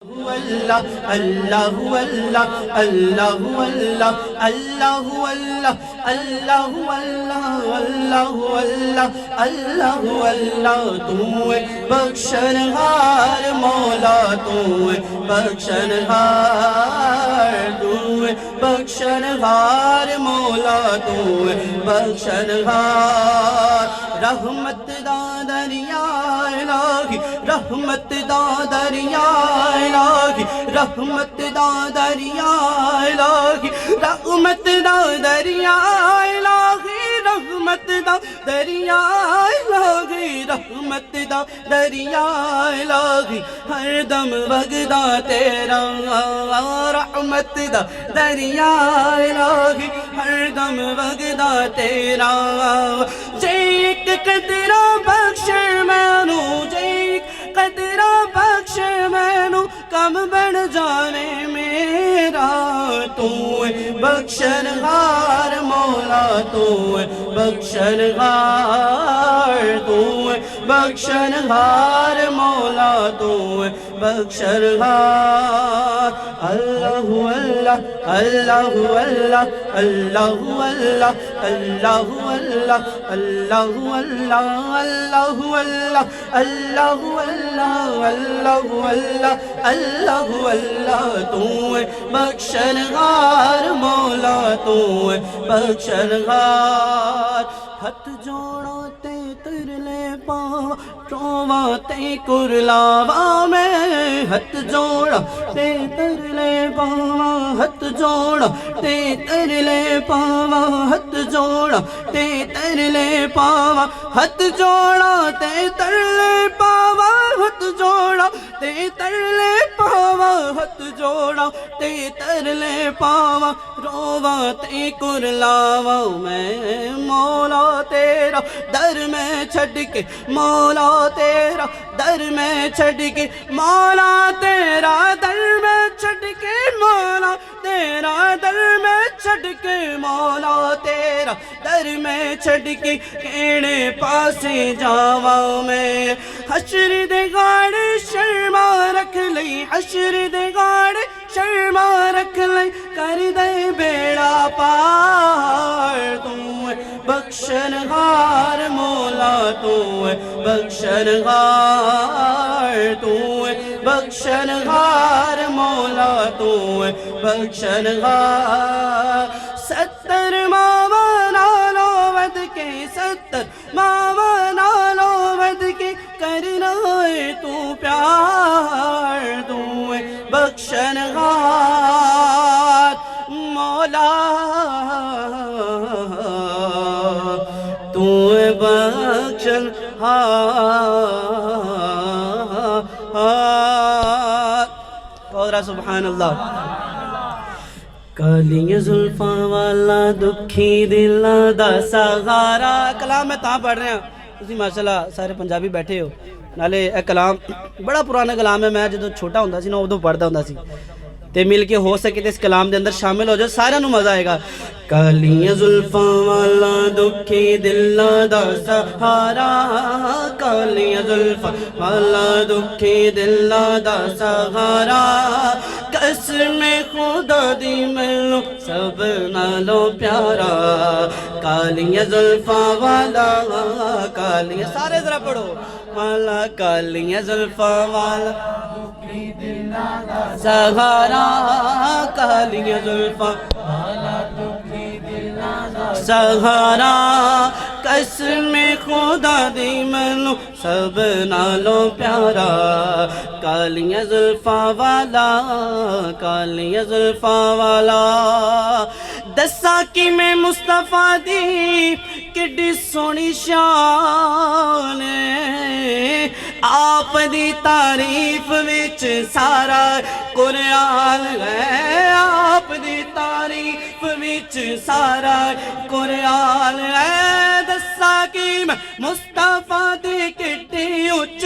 الله الله الله الله الله الله الله الله الله الله الله الله تو بخشنہار مولا تو بخشنہار تو بخشنہار مولا تو بخشنہار رحمت دا دریا الہی رحمت دا دریا الہی رحمت دا دریا الہی رحمت دا دریا الہی رحمت دا دریا الہی رحمت دا دریا الہی ہر دم وگدا تیرا رحمت دا دریا الہی ہر دم وگدا تیرا جے ایک قطرہ بخش مینو جے ایک قطرہ بخش مینو کم بڑھ جانے میرا تو بخشنہار مولا تو بخشنہار تو بخشنہار مولا تو بخشنہار اللہ اللہ اللہ اللہ اللہ اللہ اللہ اللہ اللہ اللہ اللہ اللہ اللہ اللہ اللہ اللہ اللہ تو بخشنہار مولا تو بخشنہار ہاتھ جوڑو تے ترلے پاوا رووا تے کرلاوا میں ہاتھ جوڑا تے ترلے پاوا ہاتھ جوڑا تے ترلے پاوا ہاتھ جوڑا تے ترلے پاوا ہاتھ جوڑا تے ترلے پاوا ہاتھ جوڑا تے ترلے پاوا ہاتھ جوڑا تے ترلے پاوا رووا تے کرلاوا میں مولا تیرا در میں چھڑ کے مولا تیرا در میں چھڑ کے مولا تیرا در میں چھڑ کے مولا تیرا در میں چھڑ کے مولا تیرا در میں چھڑ کے کیڑے پاسے جاواں میں حشر دے گاڑے شرما رکھ لئی حشر دے گاڑے شرما رکھ لئی کر دے بیڑا پار تو بخشنہار مولا تو بخشنہار تو بخشنہار مولا تو بخشنہار 70 ماما نالو ود کے 70 ماما نالو ود کے کرنا ہے تو پیار تو بخشنہار مولا تو بخشنہار اور سبحان اللہ کالیاں زلفاں والا دکھی دلاں دا سہارا کلام میں تاں پڑھ رہے ہیں تسی ماشاءاللہ سارے پنجابی بیٹھے ہو نالے اے کلام بڑا پرانا کلام ہے میں جدوں چھوٹا ہوندا سی نا ادوں پڑھدا ہوندا سی تے مل کے ہو سکے تے اس کلام دے اندر شامل ہو جاؤ سارے نوں مزہ آئے گا کالیاں زلفاں والا دکھی دلاں دا سہارا کالیاں زلفاں والا دکھی دلاں دا سہارا قسم خدا دی مینوں سب نالوں پیارا کالیاں زلفاں والا کالیاں سارے ذرا پڑھو والا کالیاں زلفاں والا سہارا کالیاں زلفاں سہارا قسم خدا دی مینوں سب نالوں پیارا کالیاں زلفاں والا کالیاں زلفاں والا دساں کی میں مصطفیٰ دی کڈی سونی شان آپ دی تعریف وچ سارا قرآن ہے آپ دی تعریف وچ سارا قرآن ہے دساں کی میں مصطفیٰ دی کڈی اچ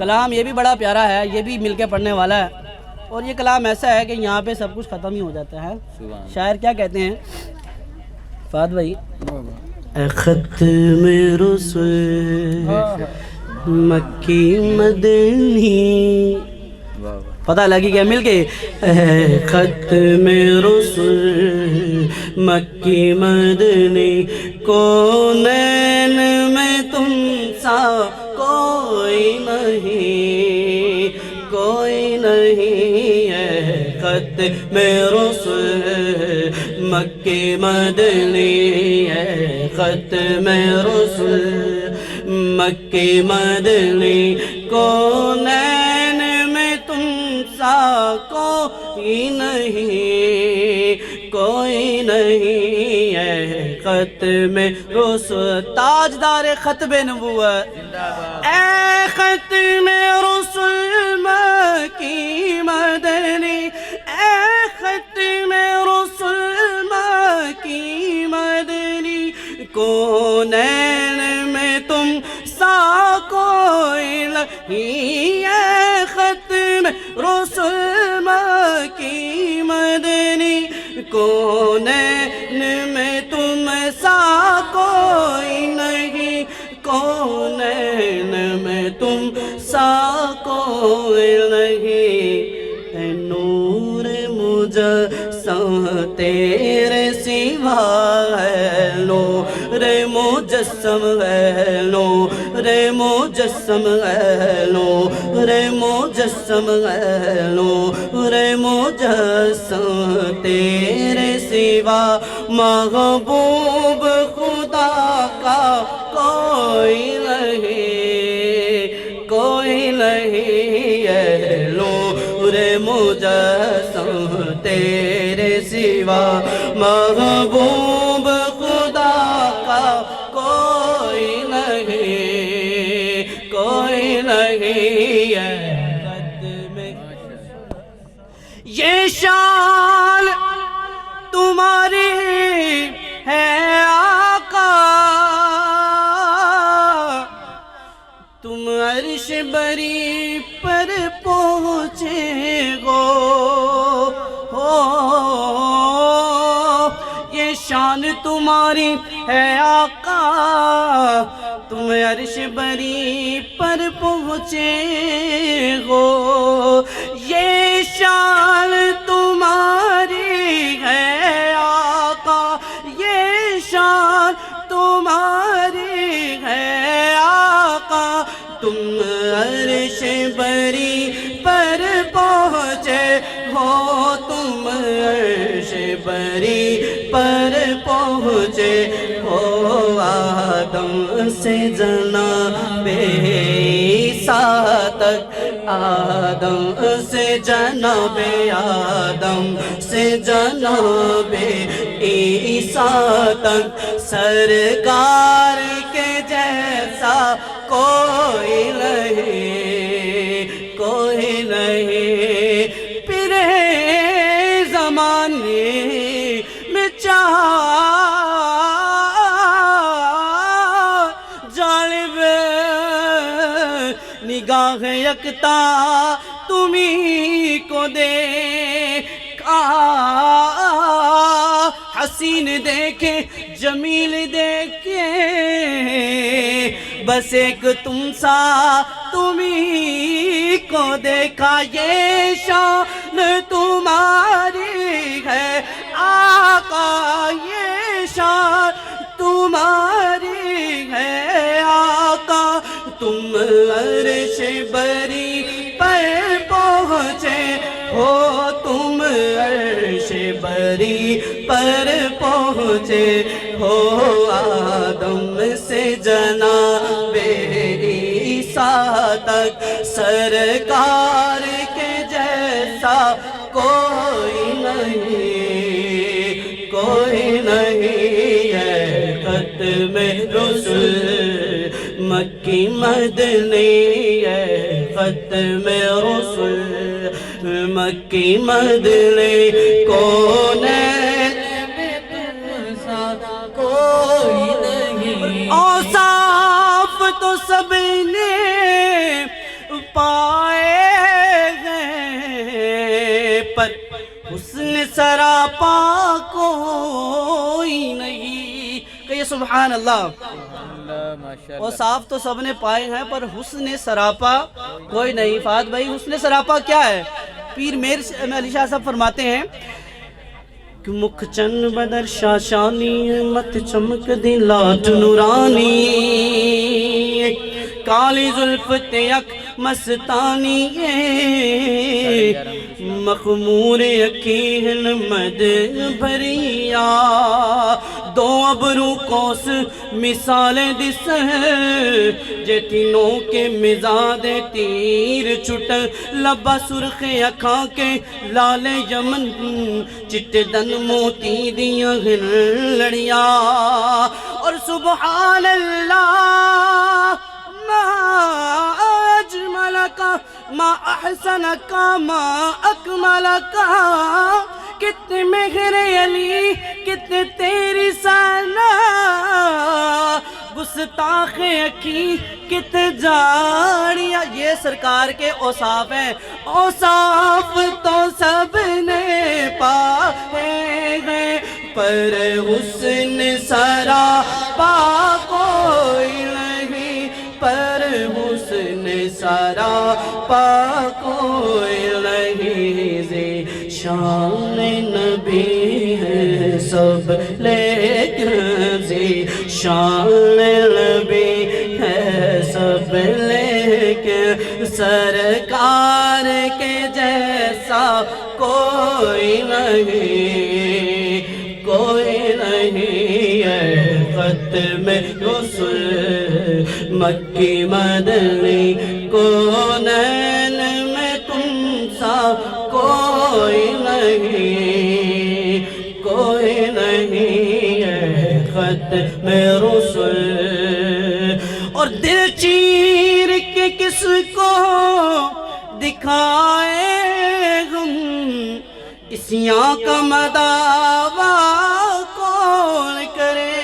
کلام یہ بھی بڑا پیارا ہے، یہ بھی مل کے پڑھنے والا ہے، اور یہ کلام ایسا ہے کہ یہاں پہ سب کچھ ختم ہی ہو جاتا ہے۔ شاعر کیا کہتے ہیں فہد بھائی؟ اے ختم رسل مکی مدنی، پتہ لگی گیا مل کے، اے ختم رسل مکی مدنی، کونین میں تم سا کوئی نہیں، کوئی نہیں، اے ختم رسل مکی مدنی، اے ختم رسل مکی مدنی، کونین میں تم سا کوئی نہیں، کوئی نہیں، اے ختم رسل، تاجدار ختم نبوت، اے ختم رسل مکی مدنی، اے ختم رسل مکی مدنی، کونین میں تم سا کوئی نہیں، اے ختم رسل مکی مدنی، کونین میں تم سا کوئی نہیں، کونین میں تم سا کوئی نہیں، اے نور مجسم تیرے سوا ہے، نور مجسم ہے، نور مجسم ہے، نور مجسم ہے، نور مجسم تیرے سوا محبوب خدا کا کوئی نہیں، کوئی نہیں، اے نور مجسم تیرے سوا محبوب خدا کا کوئی نہیں، کوئی نہیں، اے ختم، یہ شان تمہاری ہے آقا، تم عرش بری پر پہنچے ہو، یہ شان تمہاری ہے آقا، تم عرش بری پر پہنچے ہو، یہ شان تمہاری ہے آقا، یہ شان تمہاری ہے آقا، تم عرش بری پر پہنچے ہو، تم عرش بری پر پہنچے ہو، آدم سے جناب عیسیٰ تک، آدم سے جناب آدم سے جناب عیسیٰ تک، سرکار کے جیسا کوئی نہیں، کوئی نہیں، پھر زمانے میں جالب نگاہ یکتا تمہیں کو دیکھا، حسین دیکھے جمیل دیکھے، بس ایک تم سا تمہیں کو دیکھا، یہ شان تمہاری ہے آقا، یہ شان تمہاری ہے آقا، تم عرش بری پر پہنچے ہو، تم عرش بری پر پہنچے ہو، آدم سے جناب عیسیٰ تک، سرکار کے جیسا کوئی نہیں، کوئی نہیں، ہے ختم رسل مکی مدنی، ہے ختم رسل مکی مدنی، کونین میں تم سا کوئی نہیں، اوصاف تو سب نے پائے ہیں پر حسن سراپا کوئی نہیں. کہیے سبحان اللہ. اور صاف تو سب نے پائے ہیں پر حسن سراپا کوئی نہیں. فہد بھائی حسن سراپا کیا ہے؟ پیر میر علی شاہ صاحب فرماتے ہیں کہ مکھ چن بدر شاشانی مت چمک دی لاٹ نورانی کالی زلف تیک مستانی مخمور اکھین مد بھریا دو ابرو کوس مثال دس جے تینوں کے مزاد تیر چھٹ لبا سرخ اکھاں کے لال یمن چٹے دن موتی دیا لڑیا. اور سبحان اللہ ما اجملکا ما احسنکا ما اکملکا. کتنے مہر علی کتنے تیری ثنا گستاخ اکی کتنے جاڑیاں. یہ سرکار کے اوصاف ہیں. اوصاف تو سب نے پائے ہیں پر حسن سراپا کوئی نہیں. پر حسن سراپا کوئی نہیں. شان نبی ہے سب لیکن شان نبی ہے سب لیکن سرکار کے جیسا کوئی نہیں. کوئی نہیں ہے ختم رسل مکی مدنی کونین میں تم سا کوئی نہیں. کوئی نہیں ہے ختم رسل. اور دل چیر کے کس کو دکھائے ہم اسیاں کا مداوا کون کرے.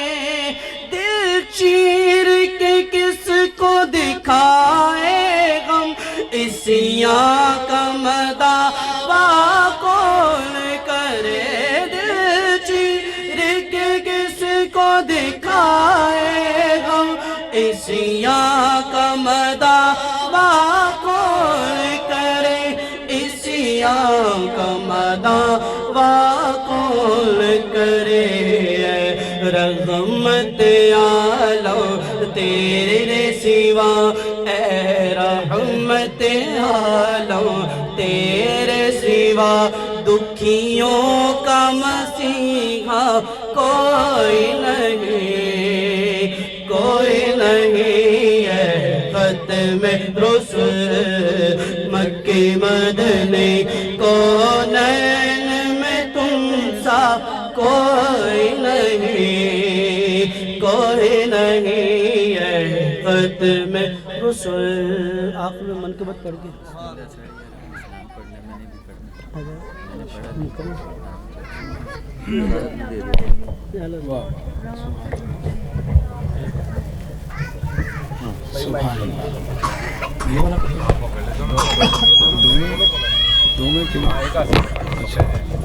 دل چیر کے کس کو دکھائے ہم اسیاں کا مداوا کون کرے. دل چیر کے کس کو دکھائے ہم اسیاں کا مداوا کون کرے. اسیاں کا مداوا کون کرے. رحمت عالم تیرے سوا اے رحمت عالم تیرے سوا دکھیوں کا مسیحا کوئی نہیں. کوئی نہیں ہے ختم رسل مکی مدنی کونین میں تم سا کوئی نہیں. کوئی نہیں ہے ختم رسل. آخر میں منقبت پڑھ کے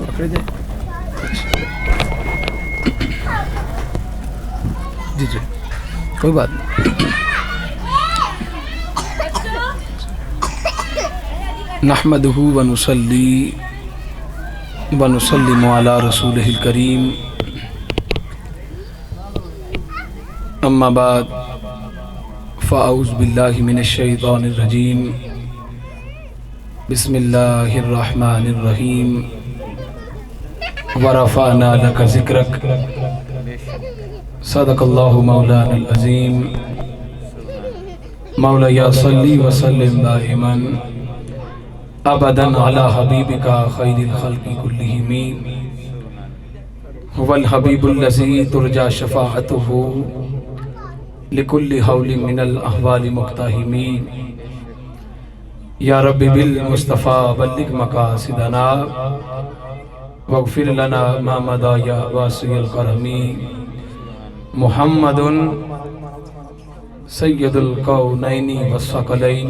پکڑ دیں. جی جی کوئی بات نہیں. نحمدہ ونصلی ونسلم علی رسولہ الکریم. اما بعد فاعوذ باللہ من الشیطان الرجیم. بسم اللہ الرحمن الرحیم. ورفعنا لک ذکرک. صدق اللہ مولانا العظیم. مولا یا صلی وسلم دائما ابدا علی حبیبک خیر الخلق کلہم. هو الحبیب الذی ترجى شفاعته لكل حول من الاحوال مقتحم. یا رب بالمصطفى بلغ مقاصدنا واغفر لنا ما مضى یا واسع الکرم. محمد سید الکونین والثقلین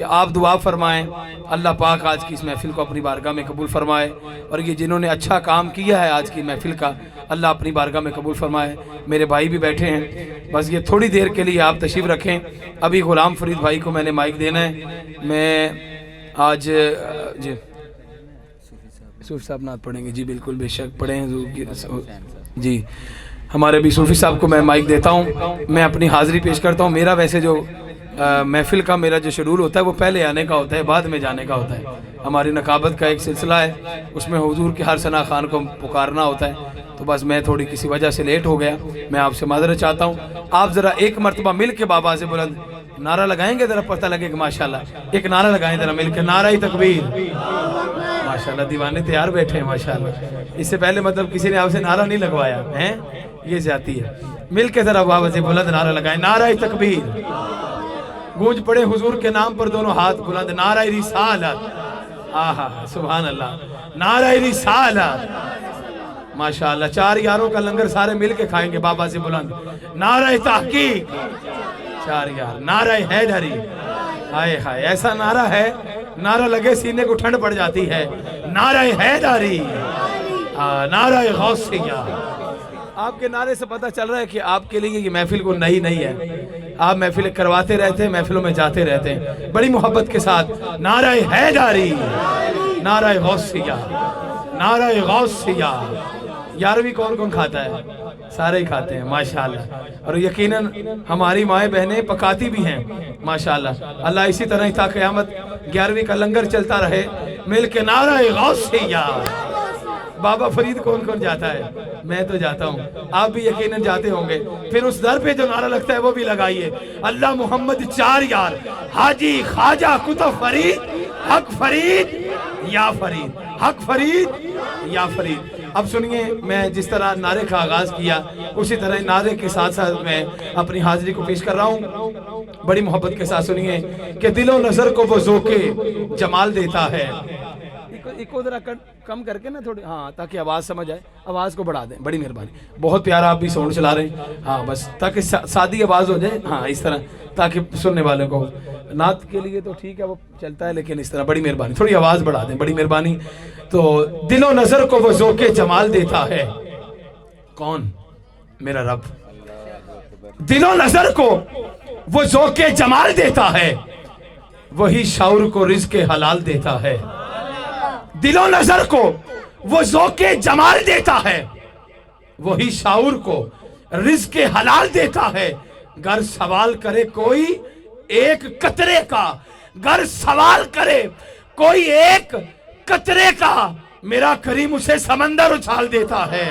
کہ آپ دعا فرمائیں اللہ پاک آج کی اس محفل کو اپنی بارگاہ میں قبول فرمائے، اور یہ جنہوں نے اچھا کام کیا ہے آج کی محفل کا اللہ اپنی بارگاہ میں قبول فرمائے۔ میرے بھائی بھی بیٹھے ہیں، بس یہ تھوڑی دیر کے لیے آپ تشریف رکھیں۔ ابھی غلام فرید بھائی کو میں نے مائک دینا ہے۔ میں آج جی صوفی صاحب نعت پڑھیں گے، جی بالکل بے شک پڑھیں حضور کی جی۔ ہمارے بھی صوفی صاحب کو میں مائک دیتا ہوں، میں اپنی حاضری پیش کرتا ہوں۔ میرا ویسے جو محفل کا میرا جو شیڈول ہوتا ہے وہ پہلے آنے کا ہوتا ہے، بعد میں جانے کا ہوتا ہے۔ ہماری نقابت کا ایک سلسلہ ہے، اس میں حضور کے ہر ثنا خان کو پکارنا ہوتا ہے، تو بس میں تھوڑی کسی وجہ سے لیٹ ہو گیا، میں آپ سے معذرت چاہتا ہوں۔ آپ ذرا ایک مرتبہ مل کے بابا سے بلند نعرہ لگائیں گے، ذرا پتہ لگے کہ ماشاءاللہ ایک نعرہ لگائیں ذرا مل کے، نعرہ تکبیر۔ ماشاءاللہ دیوانے تیار بیٹھے ہیں ماشاءاللہ۔ اس سے پہلے مطلب کسی نے آپ سے نعرہ نہیں لگوایا ہیں، یہ زیادتی ہے۔ مل کے ذرا بابا سے بلند نعرہ لگائیں، نعرہ تکبیر۔ گونج پڑے حضور کے نام پر دونوں ہاتھ بلند، نعرہ رسالت، آہا سبحان اللہ، نعرہ رسالت۔ ماشاءاللہ 4 یاروں کا لنگر سارے مل کے کھائیں گے بابا سے بلند، نعرہ تحقیق 4 یار، نعرہ حیدری، ہائے ہائے ایسا نعرہ ہے، نعرہ لگے سینے کو ٹھنڈ پڑ جاتی ہے، نعرہ حیدری، نعرہ غوثیہ۔ آپ کے نعرے سے پتہ چل رہا ہے کہ آپ کے لیے یہ محفل کو نہیں ہے، آپ محفلیں کرواتے رہتے ہیں، محفلوں میں جاتے رہتے ہیں بڑی محبت کے ساتھ۔ نعرہ حیدری، نعرہ غوثیہ، نعرہ غوثیہ۔ 11ویں کون کون کھاتا ہے؟ سارے ہی کھاتے ہیں ماشاءاللہ، اور یقیناً ہماری مائیں بہنیں پکاتی بھی ہیں ماشاءاللہ۔ اللہ اسی طرح ہی تا قیامت 11ویں کا لنگر چلتا رہے، مل کے نعرہ غوثیہ۔ بابا فرید کون کون جاتا ہے؟ میں تو جاتا ہوں، آپ بھی یقیناً جاتے ہوں گے۔ پھر اس در پہ جو نعرہ لگتا ہے وہ بھی لگائیے، اللہ محمد 4 یار، حاجی خواجہ کتب فرید، حق فرید یا فرید، حق فرید یا فرید۔ اب سنیے، میں جس طرح نعرے کا آغاز کیا اسی طرح نعرے کے ساتھ ساتھ میں اپنی حاضری کو پیش کر رہا ہوں۔ بڑی محبت کے ساتھ سنیے کہ دل و نظر کو وہ ذوق جمال دیتا ہے۔ ایک ذرا کم کر کے نا تھوڑی، ہاں تاکہ آواز سمجھ آئے، آواز کو بڑھا دیں، بڑی مہربانی۔ بہت پیارا آپ بھی ساؤنڈ چلا رہے ہیں، ہاں بس تاکہ سادی آواز ہو جائے، ہاں اس طرح تاکہ سننے والے کو نعت کے لیے تو ٹھیک ہے وہ چلتا ہے، لیکن اس طرح بڑی مہربانی تھوڑی آواز بڑھا دیں، بڑی مہربانی۔ تو دل و نظر کو وہ ذوق جمال دیتا ہے، کون؟ میرا رب۔ دل و نظر کو وہ ذوق جمال دیتا ہے، وہی شعور کو رزق حلال دیتا ہے۔ دل و نظر کو وہ ذوق جمال دیتا ہے، وہی شعور کو رزق حلال دیتا ہے۔ گر سوال کرے کوئی ایک قطرے کا، گر سوال کرے کوئی ایک قطرے کا، میرا کریم اسے سمندر اچھال دیتا ہے۔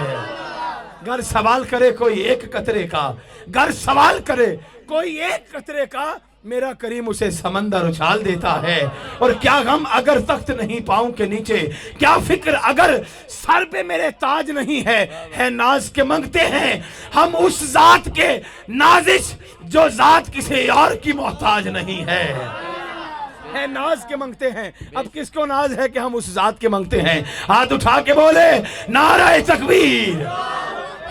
گر سوال کرے کوئی ایک قطرے کا، گر سوال کرے کوئی ایک قطرے کا، میرا کریم اسے سمندر اچھال دیتا ہے۔ اور کیا غم اگر تخت نہیں پاؤں کے نیچے، کیا فکر اگر سر پہ میرے تاج نہیں ہے ناز کے منگتے ہیں ہم اس ذات کے نازش جو ذات کسی اور کی محتاج نہیں ہے ناز کے منگتے ہیں۔ اب کس کو ناز ہے کہ ہم اس ذات کے منگتے ہیں؟ ہاتھ اٹھا کے بولے نعرہ تکبیر۔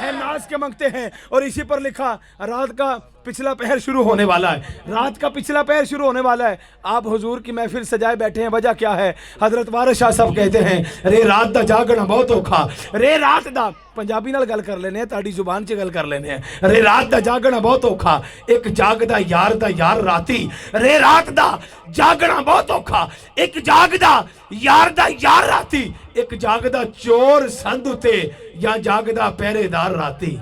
ہے ناز کے منگتے ہیں، اور اسی پر لکھا رات کا پچھلا پہر شروع ہونے والا ہے، رات کا پچھلا پہر شروع ہونے والا ہے۔ آپ حضور کی محفل سجائے بیٹھے ہیں، وجہ کیا ہے؟ حضرت وارث شاہ صاحب کہتے ہیں رے رات دا جاگنا بہت اوکھا، رے رات دا پنجابی نال گل کر لینے ہیں، تاڑی زبان چ گل کر لینے ہیں۔ رے رات دا جاگنا بہت اوکھا، ایک جاگدا یار دا یار راتی، رے رات دا جاگنا بہت اوکھا، ایک جاگدا یار دا یار راتی، ایک جاگدا چور سند تے یا جاگدا پہرے دار راتی۔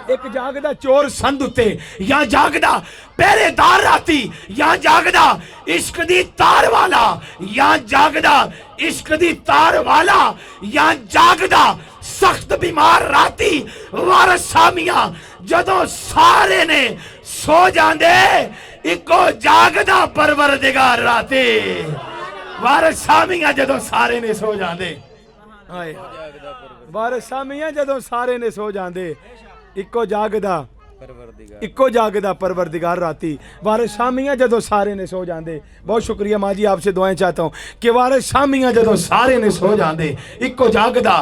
ایک جاگدا چور سند تے یا جاگدا پہرے دار راتی، یا جاگدا عشق دی تار والا، یا جاگدا عشق دی تار والا، یا جاگدا سخت بیمار راتی۔ وارث سامیاں جدوں سارے نے سو جاندے، اکو جاگدا پروردگار راتی۔ وارث سامیاں جدوں سارے نے سو جاندے، وارث سامیاں جدوں سارے نے سو جاندے، اکو جاگدا پروردگار راتی۔ وارث شامیاں جدوں سارے نے سو جاندے۔ بہت شکریہ ماں جی، آپ سے دعائیں چاہتا ہوں کہ وارث شامیاں جدوں سارے نے سو جاندے، اکو جاگدا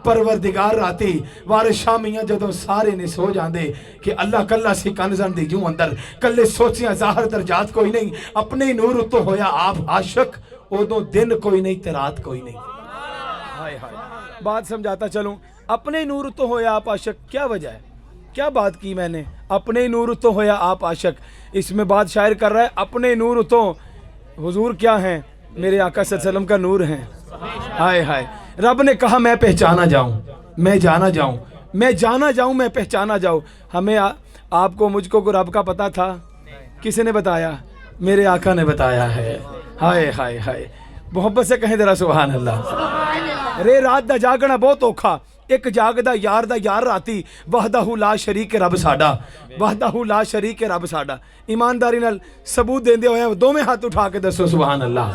پروردگار راتی وارث شاہ میاں جدوں سارے نے سو جاندے کہ اللہ کلا سی کنزن دی جوں اندر کلے سوچیاں ظاہر درجات کوئی نہیں اپنے نور اتو ہویا آپ عاشق ادوں دن کوئی نہیں تے رات کوئی نہیں. ہائے ہائے بات سمجھاتا چلوں اپنے نور اتو ہویا آپ عاشق کیا وجہ ہے کیا بات کی میں نے اپنے نور اتو ہویا آپ عاشق اس میں بات شاعر کر رہا ہے اپنے نور اتو حضور کیا ہیں میرے آقا صلی اللہ علیہ وسلم کا نور ہیں. ہائے ہائے رب نے کہا میں پہچانا جاؤں میں جانا جاؤں میں جانا جاؤں میں پہچانا جاؤں. ہمیں آپ کو مجھ کو رب کا پتہ تھا کسی نے بتایا میرے آقا نے بتایا ہے. ہائے ہائے ہائے محبت سے کہیں ذرا سبحان اللہ. رے رات دا جاگنا بہت اوکھا ایک جاگدا یار راتی وحدہ لا شریک رب ساڈا وحدہ لا شریک رب ساڈا. ایمانداری نال ثبوت دیندے ہوئے دو میں ہاتھ اٹھا کے دسو سبحان اللہ.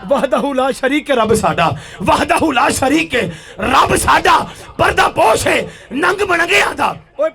وحدہ لا شریک رب ساڈا وحدہ لا شریک رب ساڈا پردہ پوش ہے ننگ منگیاں دا اوے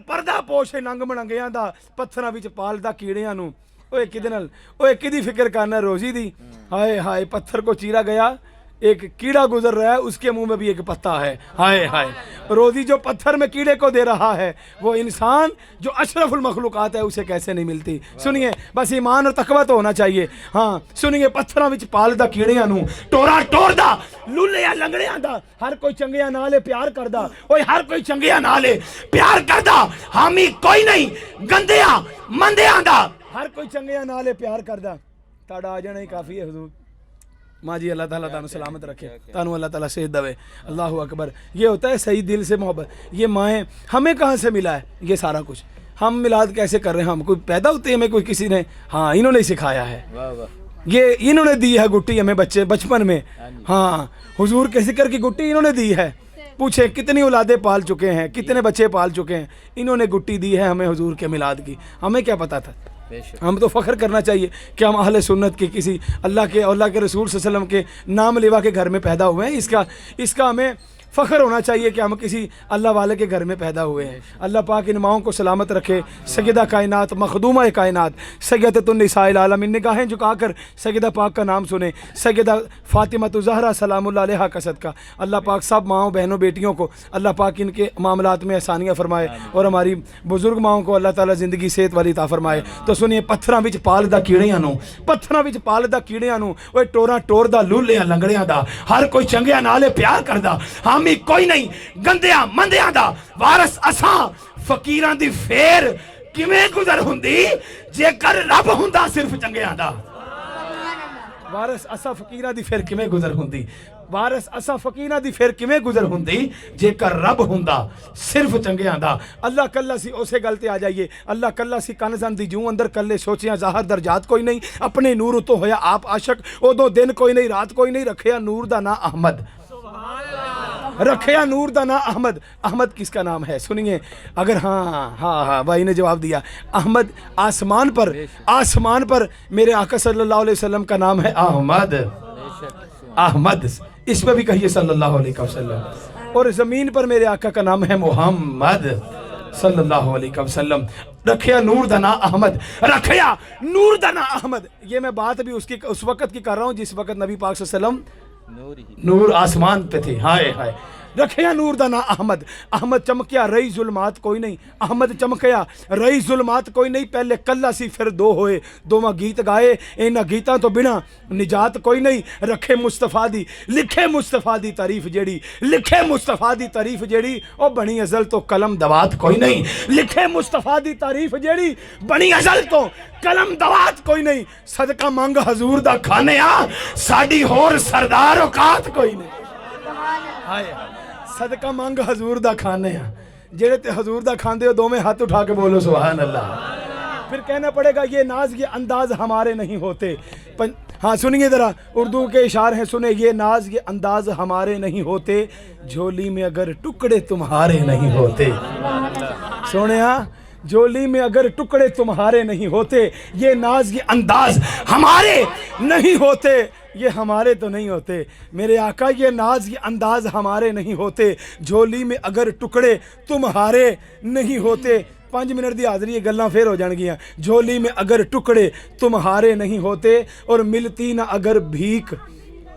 پردہ پوش ہے ننگ منگیاں دا پتھراں وچ پالدا کیڑیاں نو. اوے کدے نال اوے کدی فکر کرنا روزی دی. ہائے ہائے پتھر کو چیرا گیا ایک کیڑا گزر رہا ہے اس کے منہ میں بھی ایک پتا ہے. ہائے ہائے روزی جو پتھر میں کیڑے کو دے رہا ہے وہ انسان جو اشرف المخلوقات ہے اسے کیسے نہیں ملتی. سنیے بس ایمان اور تقوی تو ہونا چاہیے. ہاں سنیے پتھراں وچ پالدا کیڑیاں نو ٹورا ٹوردا لولیا لنگڑیاں دا ہر کوئی چنگیاں نالے پیار کردا اوے ہر کوئی چنگیاں نالے پیار کردا حامی کوئی نہیں گندیاں مندیاں دا ہر کوئی چنگیاں نالے پیار کردا. تاڑا آ جانا ہی کافی ہے حضور. ماں جی اللہ تعالیٰ تعالیٰ سلامت رکھے تانوں اللہ تعالیٰ صحت دے. اللہ اکبر. یہ ہوتا ہے صحیح دل سے محبت. یہ مائیں ہمیں کہاں سے ملا ہے یہ سارا کچھ ہم میلاد کیسے کر رہے ہیں ہم کوئی پیدا ہوتے ہیں ہمیں کوئی کسی نے ہاں انہوں نے سکھایا ہے یہ انہوں نے دی ہے گٹی ہمیں بچے بچپن میں. ہاں حضور کے ذکر کی گٹی انہوں نے دی ہے. پوچھیں کتنی اولادیں پال چکے ہیں کتنے بچے پال چکے ہیں انہوں نے گٹی دی ہے ہمیں حضور کے میلاد کی. ہمیں کیا پتا تھا. ہم تو فخر کرنا چاہیے کہ ہم اہل سنت کے کسی اللہ کے رسول صلی اللہ علیہ وسلم کے نام لیوا کے گھر میں پیدا ہوئے ہیں. اس کا ہمیں فخر ہونا چاہیے کہ ہم کسی اللہ والے کے گھر میں پیدا ہوئے ہیں. اللہ پاک ان ماؤں کو سلامت رکھے. سیدہ کائنات مخدومہ کائنات سیدۃ النساء العالمین نگاہیں جھکا کر سیدہ پاک کا نام سنیں. سیدہ فاطمہ زہرا سلام اللہ علیہا کا صدقہ اللہ پاک سب ماؤں بہنوں بیٹیوں کو اللہ پاک ان کے معاملات میں آسانیاں فرمائے اور ہماری بزرگ ماؤں کو اللہ تعالیٰ زندگی صحت والی عطا فرمائے. تو سنیے پتھراں وچ پالدا کیڑیاں نو پتھراں وچ پالدا کیڑیاں نو اوے ٹورا ٹوردا لولیاں لنگڑیاں دا ہر کوئی چنگیاں نالے پیار کردا حامی کوئی نہیں گندیاں مندیاں دا وارث اساں فقیراں دی فیر کیویں گزر ہوندی جے کر رب ہوندا صرف چنگیاں دا. وارث اساں فقیراں دی فیر کیویں گزر ہوندی وارث اساں فقیراں دی فیر کیویں گزر ہوندی جے کر رب ہوندا صرف چنگیاں دا. اللہ کلا سی اسے گل تے آ جائیے. اللہ کلا سی کنزن دی جوں اندر کلے سوچیاں ظاہر درجات کوئی نہیں اپنے نور اتو ہویا آپ عاشق ادوں دن کوئی نہیں رات کوئی نہیں. رکھیا نور دا نا احمد رکھیا نور دا نا احمد. احمد کس کا نام ہے سنیے اگر ہاں بھائی نے جواب دیا. احمد آسمان پر میرے آقا صلی اللہ علیہ وسلم کا نام ہے احمد. احمد اس پہ بھی کہیے صلی اللہ علیہ وسلم. اور زمین پر میرے آقا کا نام ہے محمد صلی اللہ علیہ وسلم. رکھیا نور دا نا احمد رکھیا نور دا نا احمد. یہ میں بات بھی اس وقت کی کر رہا ہوں جس وقت نبی پاک صلی اللہ علیہ وسلم نور آسمان پہ تھے. ہائے ہائے رکھیا نور دا نا احمد. احمد چمکیا رئی ظلمات کوئی نہیں. احمد چمکیا رئی ظلمات کوئی نہیں. پہلے کلا سی پھر دو ہوئے دوواں گیت گائے انہاں گیتاں تو بنا نجات کوئی نہیں. رکھے مصطفیٰ دی لکھے مصطفیٰ دی تعریف جیڑی لکھے مصطفیٰ دی تعریف جیڑی او بنی ازل تو قلم دوات کوئی نہیں. لکھے مصطفیٰ دی تعریف جیڑی بنی ازل تو قلم دوات کوئی نہیں. صدقہ مانگ حضور دا کھانے آ ساڈی ہور سردار اوقات کوئی نہیں. ہائے صدقہ مانگ حضور دا کھانے ہیں جیڑے تے حضور دا کھاندے ہو دو میں ہاتھ اٹھا کے بولو سبحان اللہ. پھر کہنا پڑے گا یہ ناز یہ انداز ہمارے نہیں ہوتے. ہاں سنیے ذرا اردو کے اشعار ہیں سنیں. یہ ناز یہ انداز ہمارے نہیں ہوتے جھولی میں اگر ٹکڑے تمہارے نہیں ہوتے. سونے ہاں جھولی میں اگر ٹکڑے تمہارے نہیں ہوتے. یہ ناز یہ انداز ہمارے نہیں ہوتے یہ ہمارے تو نہیں ہوتے. میرے آقا یہ ناز یہ انداز ہمارے نہیں ہوتے جھولی میں اگر ٹکڑے تمہارے نہیں ہوتے. 5 منٹ دی حاضری یہ گلاں پھر ہو جان گیاں. جھولی میں اگر ٹکڑے تمہارے نہیں ہوتے اور ملتی نہ اگر بھیک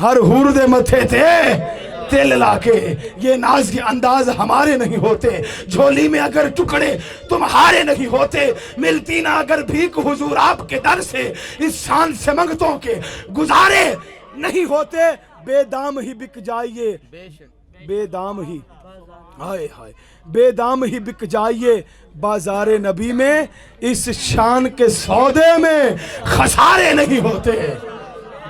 ہر حور دے متھے تے تل لا کے یہ ناز کے انداز ہمارے نہیں ہوتے جھولی میں اگر ٹکڑے تمہارے نہیں ہوتے ملتی نہ اگر بھیک حضور آپ کے در سے اس شان سے منگتوں کے گزارے نہیں ہوتے بے دام ہی بک جائیے بے دام ہی ہائے ہائے بے دام ہی بک جائیے بازار نبی میں اس شان کے سودے میں خسارے نہیں ہوتے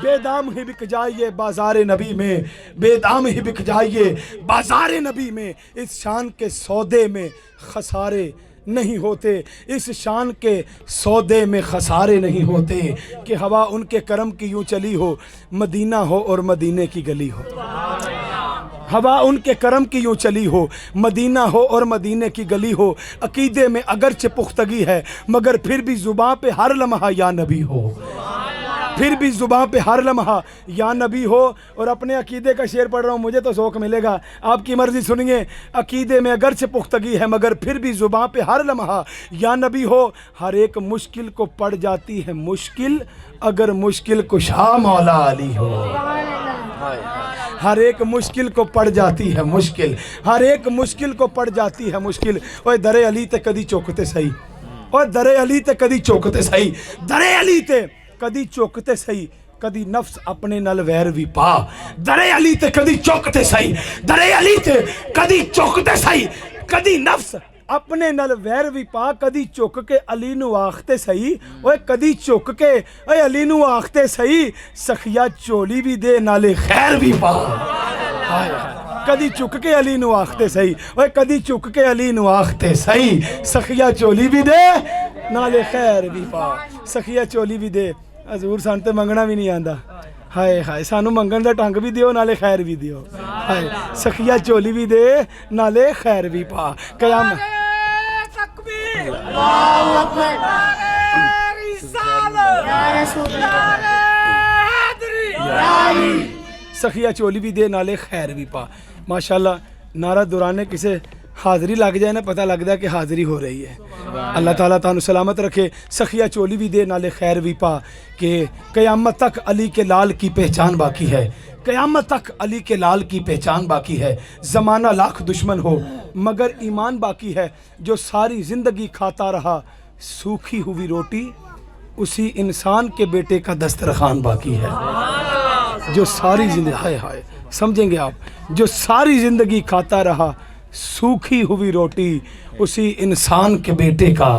بے دام ہی بک جائیے بازار نبی میں بے دام ہی بک جائیے بازار نبی میں اس شان کے سودے میں خسارے نہیں ہوتے اس شان کے سودے میں خسارے نہیں ہوتے کہ ہوا ان کے کرم کی یوں چلی ہو مدینہ ہو اور مدینے کی گلی ہو ہوا ان کے کرم کی یوں چلی ہو مدینہ ہو اور مدینے کی گلی ہو عقیدے میں اگرچہ پختگی ہے مگر پھر بھی زباں پہ ہر لمحہ یا نبی ہو پھر بھی زباں پہ ہر لمحہ یا نبی ہو اور اپنے عقیدے کا شعر پڑھ رہا ہوں مجھے تو ذوق ملے گا آپ کی مرضی سنیے عقیدے میں اگرچہ پختگی ہے مگر پھر بھی زباں پہ ہر لمحہ یا نبی ہو ہر ایک مشکل کو پڑ جاتی ہے مشکل اگر مشکل کشا مولا علی ہو ہر ایک مشکل کو پڑ جاتی ہے مشکل ہر ایک مشکل کو پڑ جاتی ہے مشکل اوے در علی تے کدی چوکتے سہی اوے در علی تے کدی چوکتے سہی در علی تے کدی چوکتے سہی کدی نفس اپنے نل ویر بھی پا در علی تے کدی چوکتے سہی در علی تے کدی چوکتے سہی کدی نفس اپنے نل ویر بھی پا کدی چک کے علی نو آختے سہی اوے کدی چک کے اے علی نو آختے سہی سخیا چولی بھی دے نالے خیر بھی پا کدی چک کے علی نو آختے سہی اوے کدی چک کے علی نو آختے سہی سخیا چولی بھی دے نالے خیر بھی پا سخیا چولی بھی دے حضور سان تے منگنا بھی نہیں آندا ہائے ہائے سانو منگن دا ٹنگ بھی دیو نالے خیر بھی دیو ہائے سخیا چولی بھی دے نالے خیر بھی پا قیامت سخیا چولی بھی دے نالے خیر بھی پا ماشاءاللہ نعرہ درانے کسے حاضری لگ جائے نا پتہ لگتا ہے کہ حاضری ہو رہی ہے اللہ تعالیٰ تعالیٰ سلامت رکھے سخیا چولی بھی دے نالے خیر بھی پا کہ قیامت تک علی کے لال کی پہچان باقی ہے قیامت تک علی کے لال کی پہچان باقی ہے زمانہ لاکھ دشمن ہو مگر ایمان باقی ہے جو ساری زندگی کھاتا رہا سوکھی ہوئی روٹی اسی انسان کے بیٹے کا دسترخوان باقی ہے جو ساری زندگی ہائے ہائے سمجھیں گے آپ جو ساری زندگی کھاتا رہا سوکھی ہوئی روٹی اسی انسان کے بیٹے کا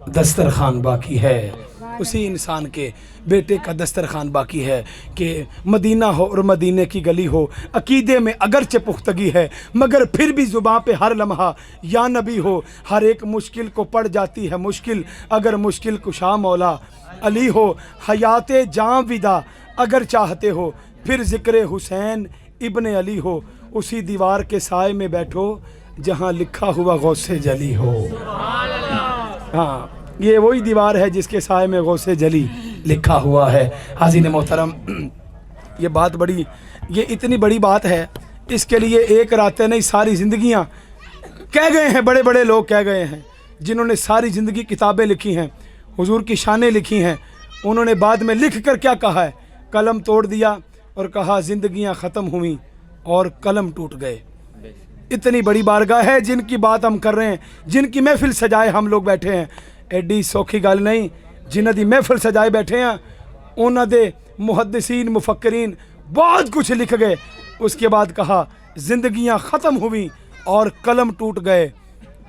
دسترخوان باقی ہے اسی انسان کے بیٹے کا دسترخوان باقی ہے کہ مدینہ ہو اور مدینے کی گلی ہو عقیدے میں اگرچہ پختگی ہے مگر پھر بھی زباں پہ ہر لمحہ یا نبی ہو ہر ایک مشکل کو پڑ جاتی ہے مشکل اگر مشکل کشا مولا علی ہو حیات جاں ودا اگر چاہتے ہو پھر ذکر حسین ابن علی ہو اسی دیوار کے سائے میں بیٹھو جہاں لکھا ہوا غوث جلی ہو ہاں یہ وہی دیوار ہے جس کے سائے میں غوث جلی لکھا ہوا ہے حاضرین محترم یہ بات بڑی یہ اتنی بڑی بات ہے اس کے لیے ایک راتیں نہیں ساری زندگیاں کہہ گئے ہیں بڑے بڑے لوگ کہہ گئے ہیں جنہوں نے ساری زندگی کتابیں لکھی ہیں حضور کی شانیں لکھی ہیں انہوں نے بعد میں لکھ کر کیا کہا ہے قلم توڑ دیا اور کہا زندگیاں ختم ہوئیں اور قلم ٹوٹ گئے اتنی بڑی بارگاہ ہے جن کی بات ہم کر رہے ہیں جن کی محفل سجائے ہم لوگ بیٹھے ہیں ایڈی سوکھی گل نہیں جنہاں دی محفل سجائے بیٹھے ہیں انہاں دے محدثین مفکرین بہت کچھ لکھ گئے اس کے بعد کہا زندگیاں ختم ہوئیں اور قلم ٹوٹ گئے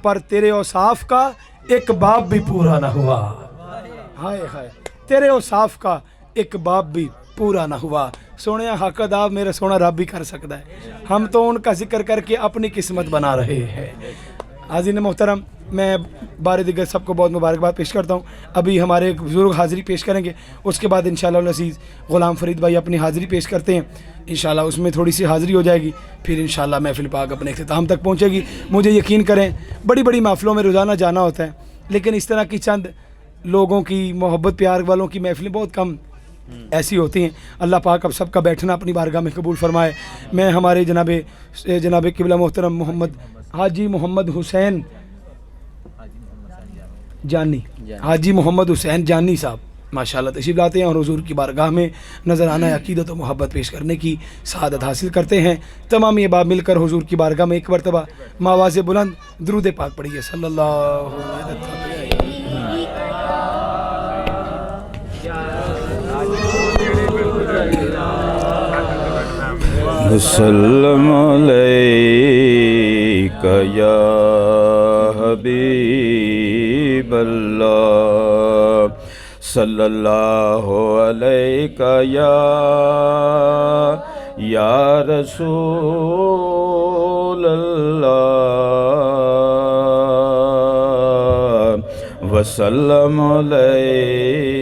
پر تیرے اوصاف کا ایک باب بھی پورا نہ ہوا ہائے ہائے تیرے اوصاف کا ایک باب بھی پورا نہ ہوا سونے حق ادا میرا سونا رب بھی کر سکتا ہے ہم تو ان کا ذکر کر کے اپنی قسمت بنا رہے ہیں حاضرین محترم میں بار دیگر سب کو بہت مبارکباد پیش کرتا ہوں ابھی ہمارے ایک بزرگ حاضری پیش کریں گے اس کے بعد انشاءاللہ العزیز غلام فرید بھائی اپنی حاضری پیش کرتے ہیں انشاءاللہ اس میں تھوڑی سی حاضری ہو جائے گی پھر انشاءاللہ محفل پاک اپنے اختتام تک پہنچے گی مجھے یقین کریں بڑی بڑی محفلوں میں روزانہ جانا ہوتا ہے لیکن اس طرح کی چند لوگوں کی محبت پیار والوں کی محفلیں بہت کم ایسی ہوتی ہیں اللہ پاک اب سب کا بیٹھنا اپنی بارگاہ میں قبول فرمائے میں ہمارے جناب قبلہ محترم محمد حاجی محمد حسین جانی حاجی محمد حسین جانی صاحب ماشاءاللہ تشریف لاتے ہیں اور حضور کی بارگاہ میں نظرانہ عقیدت و محبت پیش کرنے کی سعادت حاصل کرتے ہیں. تمام احباب مل کر حضور کی بارگاہ میں ایک مرتبہ آواز بلند درود پاک پڑھیے صلی اللہ علیہ وسلم علیک یا حبیب اللہ صلی اللہ علیک یا رسول اللہ وسلم علیک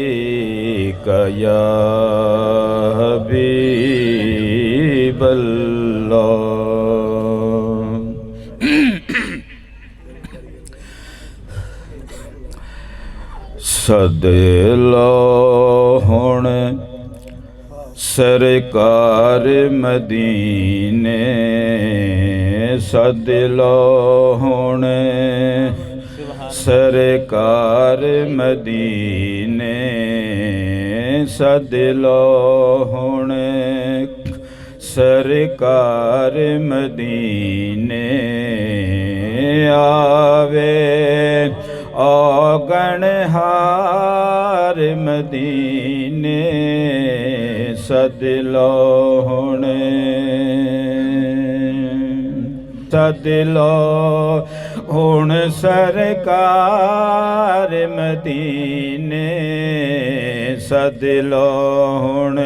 یا حبیب اللہ. سد لو ہن سرکار مدینے سد لو ہن سرکار مدینے سد لو ہن سرکار مدینے آوے اوگن ہار مدینے سد لو ہن سد لو ہن سرکار مدینے سد لو ہن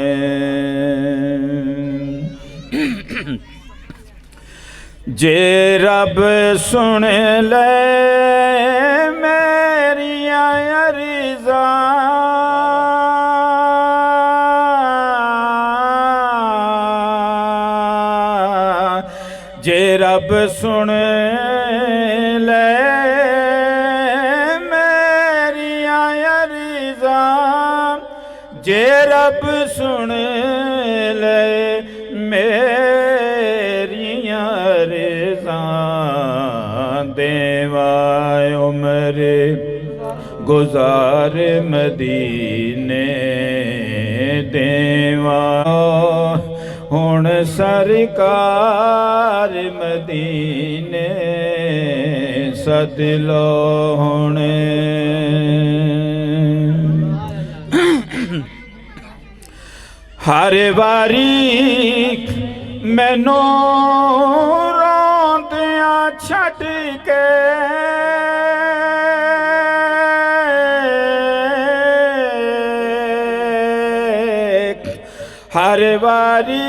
جے رب سن لے میریاں عرضاں جے رب سن لے میریاں عرضاں جے رب سن لے میریاں عرضاں دیوائے عمر گزار مدینے دیواں ہن سرکار مدینے سد لو ہن ہر واری مینوں روندیاں چھڈ کے ہر واری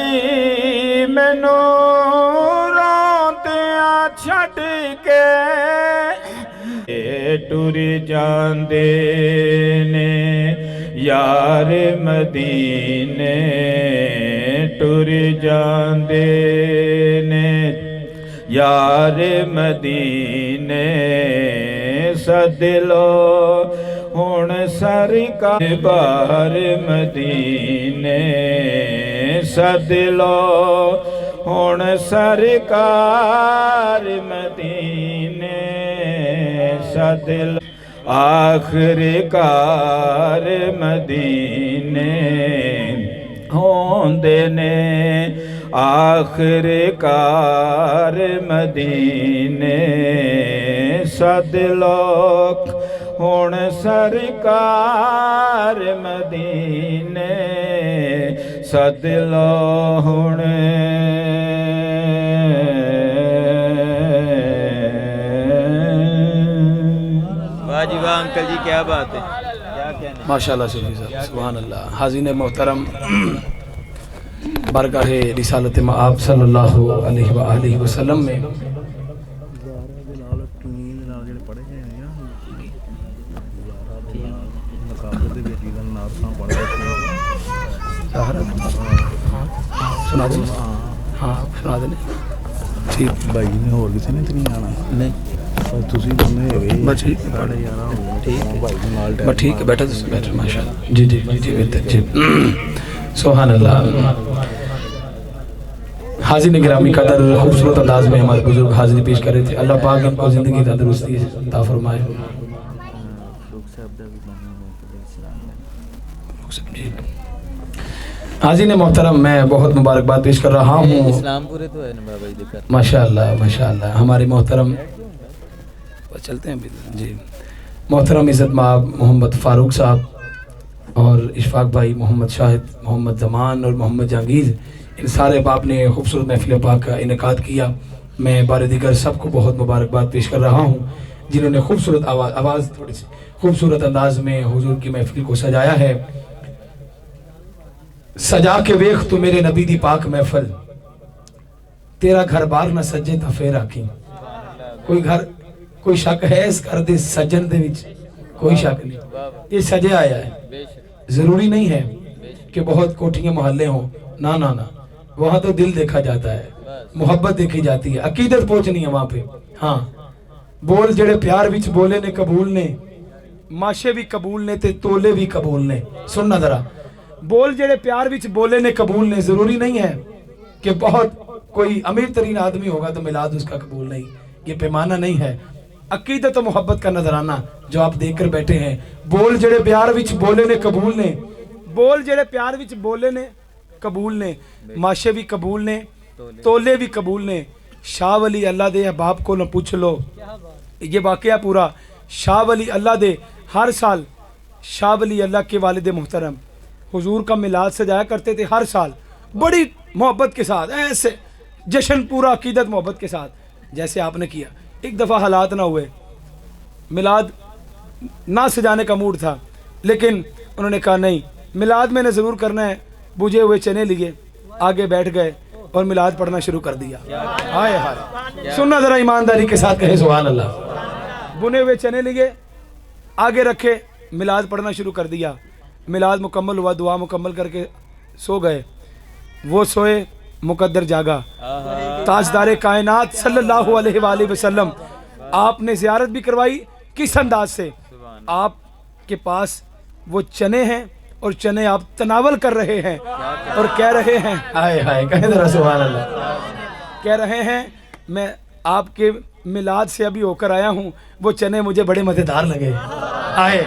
مینوں روندیاں چھڈ کے ٹر جاندے نے یار مدینے ٹر جاندے نے یار مدینے سد لو ہن سرکار بار مدینے سد لو ہن سرکار مدینے سد لو آخر کار مدینے ہوندے نے آخر کار مدینے سد لوک ہن سرکار مدینے سد لو ہن واہ جی واہ انکل جی کیا بات ہے کیا کہنا ماشاءاللہ صوفی صاحب سبحان اللہ. حاضرین محترم بارگاہ رسالت مآب صلی اللہ علیہ وآلہ وسلم میں سنا دیں ہاں سنا دیں ٹھیک بھائی نے اور کسی نے تو نہیں آنا نہیں تسی بندے ہوئے بس ٹھیک بڑے یار ٹھیک بھائی کے نال بس ٹھیک ہے بیٹھا بیٹھا ماشاء اللہ جی جی جی بہتر جی سبحان اللہ. حاضرین گرامی قدر خوبصورت انداز میں ہمارے بزرگ حاضری پیش کر رہے تھے. اللہ پاک ان کو زندگی تندرستی عطا فرمائے. جی حاضرین محترم میں بہت مبارکباد پیش کر رہا ہوں اسلام پورے تو ہے نا بابا جی دیکھا ماشاءاللہ ہمارے محترم چلتے ہیں جی محترم عزت مآب محمد فاروق صاحب اور اشفاق بھائی، محمد شاہد، محمد زمان اور محمد جہانگیر، ان سارے باپ نے خوبصورت محفل پاک کا انعقاد کیا. میں بار دیگر سب کو بہت مبارکباد پیش کر رہا ہوں جنہوں نے خوبصورت آواز تھوڑی سی خوبصورت انداز میں حضور کی محفل کو سجایا ہے. سجا کے ویخ تو میرے نبی دی پاک محفل، تیرا گھر بار نہ سجے تا پھر آکی. کوئی شک ہے اس گھر دے سجن دے وچ؟ کوئی شک نہیں، یہ سجے آیا ہے. ضروری نہیں ہے کہ بہت کوٹھیاں محلے ہوں، نا نا نا، وہاں تو دل دیکھا جاتا ہے، محبت دیکھی جاتی ہے، عقیدت پہنچنی ہے وہاں پہ. ہاں بول جڑے پیار وچ بولے نے قبول نے، ماشے بھی قبول نے تے تولے بھی قبول نے. سننا ذرا، بول جڑے پیار وچ بولے نے قبول نے. ضروری نہیں ہے کہ بہت کوئی امیر ترین آدمی ہوگا تو میلاد اس کا قبول نہیں، یہ پیمانہ نہیں ہے. عقیدت و محبت کا نظرانہ جو آپ دیکھ کر بیٹھے ہیں. بول جڑے پیار وچ بولے نے قبول نے، بول جڑے پیار وچ بولے نے قبول نے، ماشے بھی قبول نے تولے بھی قبول نے. شاہ ولی اللہ دے احباب کو نہ پوچھ لو، یہ واقعہ پورا. شاہ ولی اللہ دے ہر سال شاہ ولی اللہ کے والد محترم حضور کا میلاد سجایا کرتے تھے ہر سال بڑی محبت کے ساتھ، ایسے جشن پورا عقیدت محبت کے ساتھ جیسے آپ نے کیا. ایک دفعہ حالات نہ ہوئے، میلاد نہ سجانے کا موڈ تھا، لیکن انہوں نے کہا نہیں میلاد میں نے ضرور کرنا ہے. بجھے ہوئے چنے لیے آگے بیٹھ گئے اور میلاد پڑھنا شروع کر دیا. ہائے ہائے، سننا ذرا ایمانداری کے ساتھ کہے سبحان اللہ. بنے ہوئے چنے لیے آگے رکھے، میلاد پڑھنا شروع کر دیا. میلاد مکمل ہوا، دعا مکمل کر کے سو گئے. وہ سوئے، مقدر جاگا. تاجدار کائنات صلی اللہ علیہ وآلہ وسلم آپ نے زیارت بھی کروائی. کس انداز سے؟ آپ کے پاس وہ چنے ہیں اور چنے آپ تناول کر رہے ہیں اور کہہ رہے ہیں، ہائے ہائے کہہ ذرا سبحان اللہ، کہہ رہے ہیں میں آپ کے میلاد سے ابھی ہو کر آیا ہوں، وہ چنے مجھے بڑے مزیدار لگے. آئے،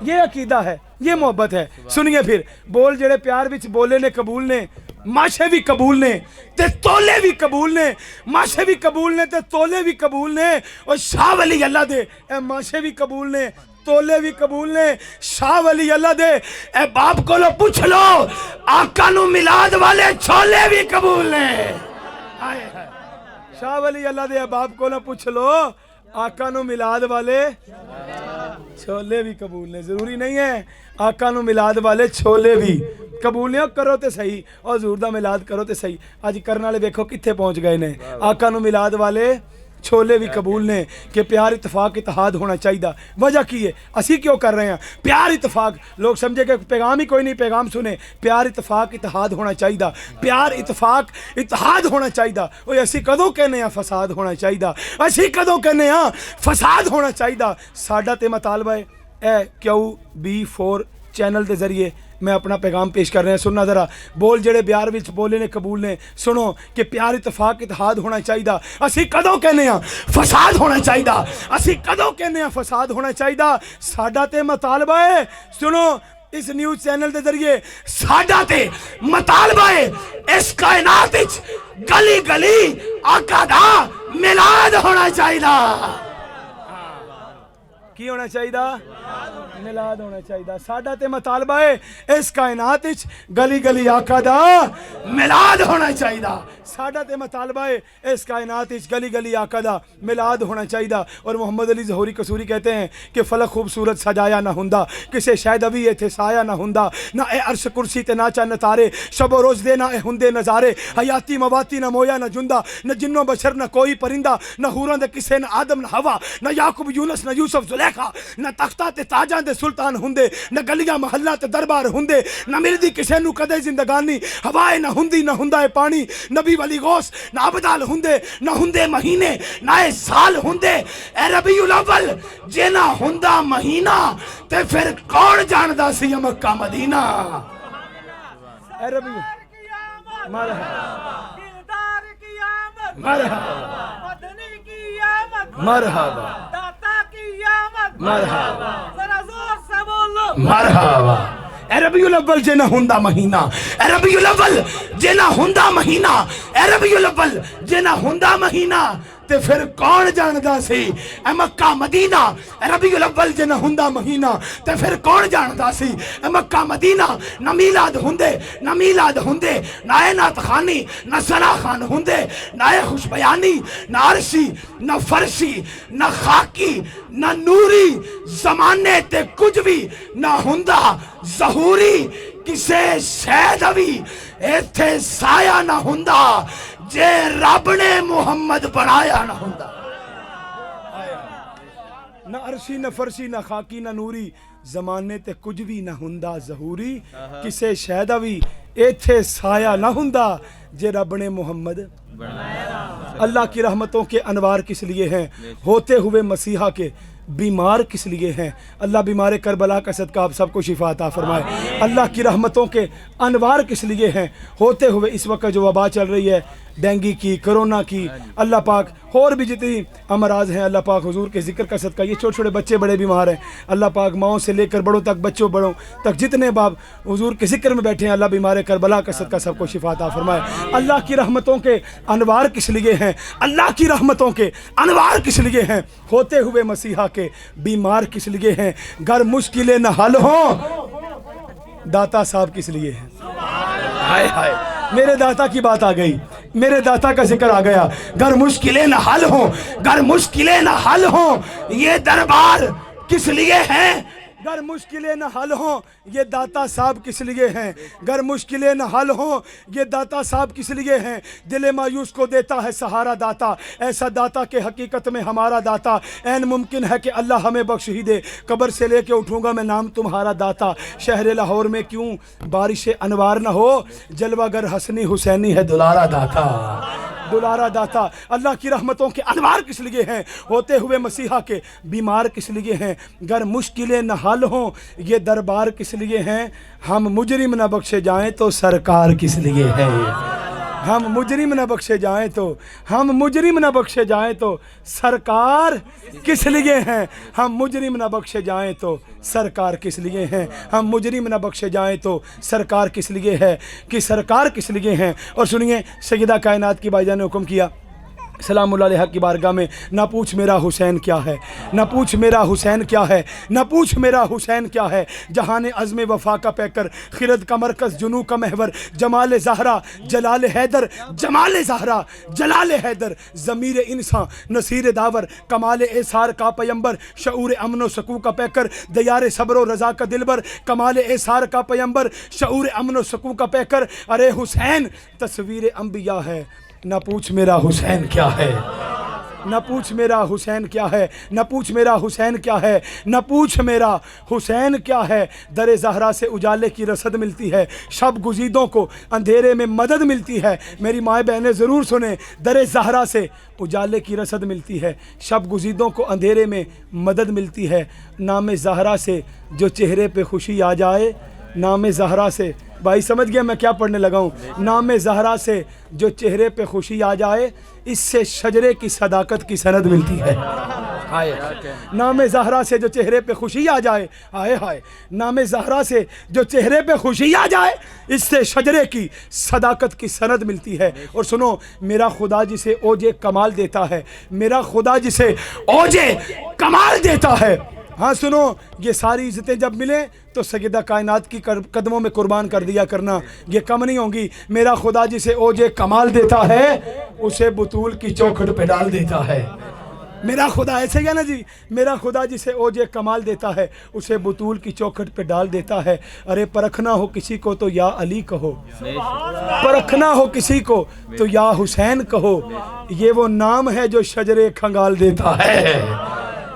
یہ عقیدہ ہے، یہ محبت ہے. سنیے پھر، بول جڑے پیار وچ بولے نے قبول نے، ماشے بھی قبول نے تے تولے بھی قبول نے. ماشے بھی قبول نے تے تولے بھی قبول نے. اور شاہ ولی اللہ دے اے ماشے بھی قبول نے، تولے بھی قبول نے. شاہ ولی اللہ دے اے باپ کو لو پوچھ لو، آقا نو میلاد والے چھولے بھی قبول نے. شاہ ولی اللہ دے احباب کو نہ پوچھ لو، آقا نو میلاد والے چھولے بھی قبول نے. ضروری نہیں ہے آقا نو میلاد والے چھولے بھی قبول نہیں. کرو تے صحیح، اور حضور دا میلاد کرو تے صحیح. اج کرن والے دیکھو کتھے پہنچ گئے نے. آقا نو میلاد والے چھولے بھی قبول نے کہ پیار اتفاق اتحاد ہونا چاہیے. وجہ کی ہے؟ اسی کیوں کر رہے ہیں پیار اتفاق؟ لوگ سمجھے کہ پیغام ہی کوئی نہیں، پیغام سنے. پیار اتفاق اتحاد ہونا چاہیے، پیار اتفاق اتحاد ہونا چاہیے. اوے اسی کدوں کہنے ہیں فساد ہونا چاہیے؟ اسی کدوں کہنے ہیں فساد ہونا چاہیے؟ ساڈا تے مطالبہ ہے اے QB4 چینل دے ذریعے میں اپنا پیغام پیش کر رہے ہیں. سننا ذرا، بول جڑے پیار وچ بولے نے قبول نے. سنو کہ پیار اتفاق اتحاد ہونا چاہیے. اسی کدوں کہنے ہیں فساد ہونا چاہیے؟ اسی کدوں کہنے ہیں فساد ہونا چاہیے؟ ساڈا تے مطالبہ ہے، سنو اس نیوز چینل دے ذریعے ساڈا تے مطالبہ ہے اس کائنات وچ گلی گلی آقا دا میلاد ہونا چاہیے. کی ہونا چاہیے؟ میلاد ہونا چاہیے. ساڈا تے مطالبہ ہے اس کائنات وچ گلی گلی آقا دا میلاد ہونا چاہیے. ساڈا تے مطالبہ ہے اس کائنات وچ گلی گلی آقا دا میلاد ہونا چاہیے. اور محمد علی ظہوری قصوری کہتے ہیں کہ فلک خوبصورت سجایا نہ ہوندا، کسے شاید ابھی ایتھے سایہ نہ ہوندا. نہ اے عرش کرسی تے نہ چن تارے، شب و روز دے نہ اے ہوندے نظارے. حیاتی مواتی نہ مویا نہ جندا، نہ جنوں بشر نہ کوئی پرندہ، نہ حوراں دے کسے نہ آدم نہ ہوا، نہ یعقوب یونس نہ یوسف زلیخا، نہ تختہ تے تاجاں دے سلطان ہوندے، نہ گلیاں محلہ تے دربار ہوندے، نہ ملدی کسے نو کدے زندگانی. ہوائے نہ ہوندی نہ ہوندا اے پانی، نبی ولی غوث نہ عبدال ہوندے، نہ ہوندے مہینے نہ اے سال ہوندے. اے ربیع الاول جے نہ ہوندا مہینہ تے پھر کون جاندا سی مکہ مدینہ. اے ربیع مرحبا مرحبا مرحبا مرحبا مرحبا. اے ربیع الاول جے نہ ہوندا مہینہ، اے ربیع الاول جے نہ ہوندا مہینہ، اے ربیع الاول جے نہ ہوندا مہینہ تے پھر کون جاندا سی اے مکہ مدینہ، اے ربیع الاول جے نہ ہوندا مہینہ تے پھر کون جاندا سی اے مکہ مدینہ، نہ میلاد ہوندے نہ نعت خوانی نہ ثنا خوان ہوندے، نہ خوش بیانی نہ عرشی نہ فرشی نہ خاکی نہ نوری، زمانے تے کچھ بھی نہ ہوندا ظہوری، کسے شہد بھی ایتھے سایہ نہ ہوندا جے رب نے محمد بنایا نہ ہوندا۔ نہ عرشی نہ فرشی نہ خاکی نہ نوری، زمانے تے کچھ بھی نہ ہوندا ظہوری، کسے شہدہ بھی ایتھے سایہ نہ ہوندا جے رب نے محمد بنایا۔ اللہ کی رحمتوں کے انوار کس لیے ہیں؟ ہوتے ہوئے مسیحا کے بیمار کس لیے ہیں؟ اللہ بیمار کربلا کا صدقہ آپ سب کو شفا عطا فرمائے۔ اللہ کی رحمتوں کے انوار کس لیے ہیں؟ ہوتے ہوئے اس وقت جو وبا چل رہی ہے، ڈینگی کی، کرونا کی، اللہ پاک اور بھی جتنی امراض ہیں، اللہ پاک حضور کے ذکر کا صدقہ، یہ چھوٹے چھوٹے بچے بڑے بیمار ہیں، اللہ پاک ماؤں سے لے کر بڑوں تک، بچوں بڑوں تک جتنے باپ حضور کے ذکر میں بیٹھے ہیں، اللہ بیمار کربلا کا صدقہ سب کو شفا عطا فرمائے۔ اللہ کی رحمتوں کے انوار کس لیے ہیں؟ اللہ کی رحمتوں کے انوار کس لیے ہیں؟ ہوتے ہوئے مسیحا کے بیمار کس لیے ہیں؟ گر مشکلیں نہ حل ہوں، داتا صاحب کس لیے ہیں؟ ہائے ہائے، میرے داتا کی بات آ گئی، میرے داتا کا ذکر آ گیا۔ گر مشکلیں نہ حل ہوں، گر مشکلیں نہ حل ہوں، یہ دربار کس لیے ہیں؟ گر مشکلیں نہ حل ہوں، یہ داتا صاحب کس لیے ہیں؟ گر مشکلیں نہ حل ہوں، یہ داتا صاحب کس لیے ہیں؟ دل مایوس کو دیتا ہے سہارا داتا، ایسا داتا کہ حقیقت میں ہمارا داتا، این ممکن ہے کہ اللہ ہمیں بخش ہی دے، قبر سے لے کے اٹھوں گا میں نام تمہارا داتا۔ شہر لاہور میں کیوں بارش انوار نہ ہو، جلوہ گر حسنی حسینی ہے دلارا داتا، دلارا داتا۔ اللہ کی رحمتوں کے انوار کس لیے ہیں؟ ہوتے ہوئے مسیحا کے بیمار کس لیے ہیں؟ گر مشکلیں نہ حل ہوں، یہ دربار کس لیے ہیں؟ ہم مجرم نہ بخشے جائیں تو سرکار کس لیے ہے؟ ہم مجرم نہ بخشے جائیں تو، ہم مجرم نہ بخشے جائیں تو سرکار کس لیے ہیں؟ ہم مجرم نہ بخشے جائیں تو سرکار کس لیے ہیں؟ ہم مجرم نہ بخشے جائیں تو سرکار کس لیے ہے؟ کہ سرکار کس لیے ہیں؟ اور سنیے، سیدہ کائنات کی بھائی جان نے حکم کیا سلام اللہ علیہ کی بارگاہ میں، نہ پوچھ میرا حسین کیا ہے، نہ پوچھ میرا حسین کیا ہے، نہ پوچھ میرا حسین کیا ہے۔ جہان عزم وفا کا پیکر، خرد کا مرکز، جنو کا محور، جمال زہرا جلال حیدر، جمال زہرا جلال حیدر، ضمیر انسان نصیر داور، کمال احسار کا پیمبر، شعور امن و سکو کا پیکر، دیار صبر و رضا کا دلبر، کمال احسار کا پیمبر، شعور امن و سکو کا پیکر۔ ارے حسین تصویر انبیاء ہے، نہ پوچھ میرا حسین کیا ہے، نہ پوچھ میرا حسین کیا ہے، نہ پوچھ میرا حسین کیا ہے، نہ پوچھ میرا حسین کیا ہے۔ در زہرا سے اجالے کی رسد ملتی ہے، شب گزیدوں کو اندھیرے میں مدد ملتی ہے۔ میری مائیں بہنیں ضرور سنیں، در زہرا سے اجالے کی رسد ملتی ہے، شب گزیدوں کو اندھیرے میں مدد ملتی ہے۔ نام زہرا سے جو چہرے پہ خوشی آ جائے، نام زہرا سے، بھائی سمجھ گیا میں کیا پڑھنے لگا ہوں؟ نام زہرا سے جو چہرے پہ خوشی آ جائے، اس سے شجرے کی صداقت کی سند ملتی ہے۔ نام زہرا سے جو چہرے پہ خوشی آ جائے، ہائے ہائے، نام زہرا سے جو چہرے پہ خوشی آ جائے، اس سے شجرے کی صداقت کی سند ملتی ہے۔ اور سنو، میرا خدا جسے اوجے کمال دیتا ہے، میرا خدا جسے اوجے کمال دیتا ہے۔ ہاں سنو، یہ ساری عزتیں جب ملیں تو سیدہ کائنات کی قدموں میں قربان کر دیا کرنا، یہ کم نہیں ہوں گی۔ میرا خدا جسے اوجے کمال دیتا ہے، اسے بطول کی چوکھٹ پہ ڈال دیتا ہے۔ میرا خدا ایسے گیا نا جی، میرا خدا جسے اوجے کمال دیتا ہے، اسے بطول کی چوکھٹ پہ ڈال دیتا ہے۔ ارے پرکھنا ہو کسی کو تو یا علی کہو، پرکھنا ہو کسی کو تو یا حسین کہو، یہ وہ نام ہے جو شجرے کھنگال دیتا ہے۔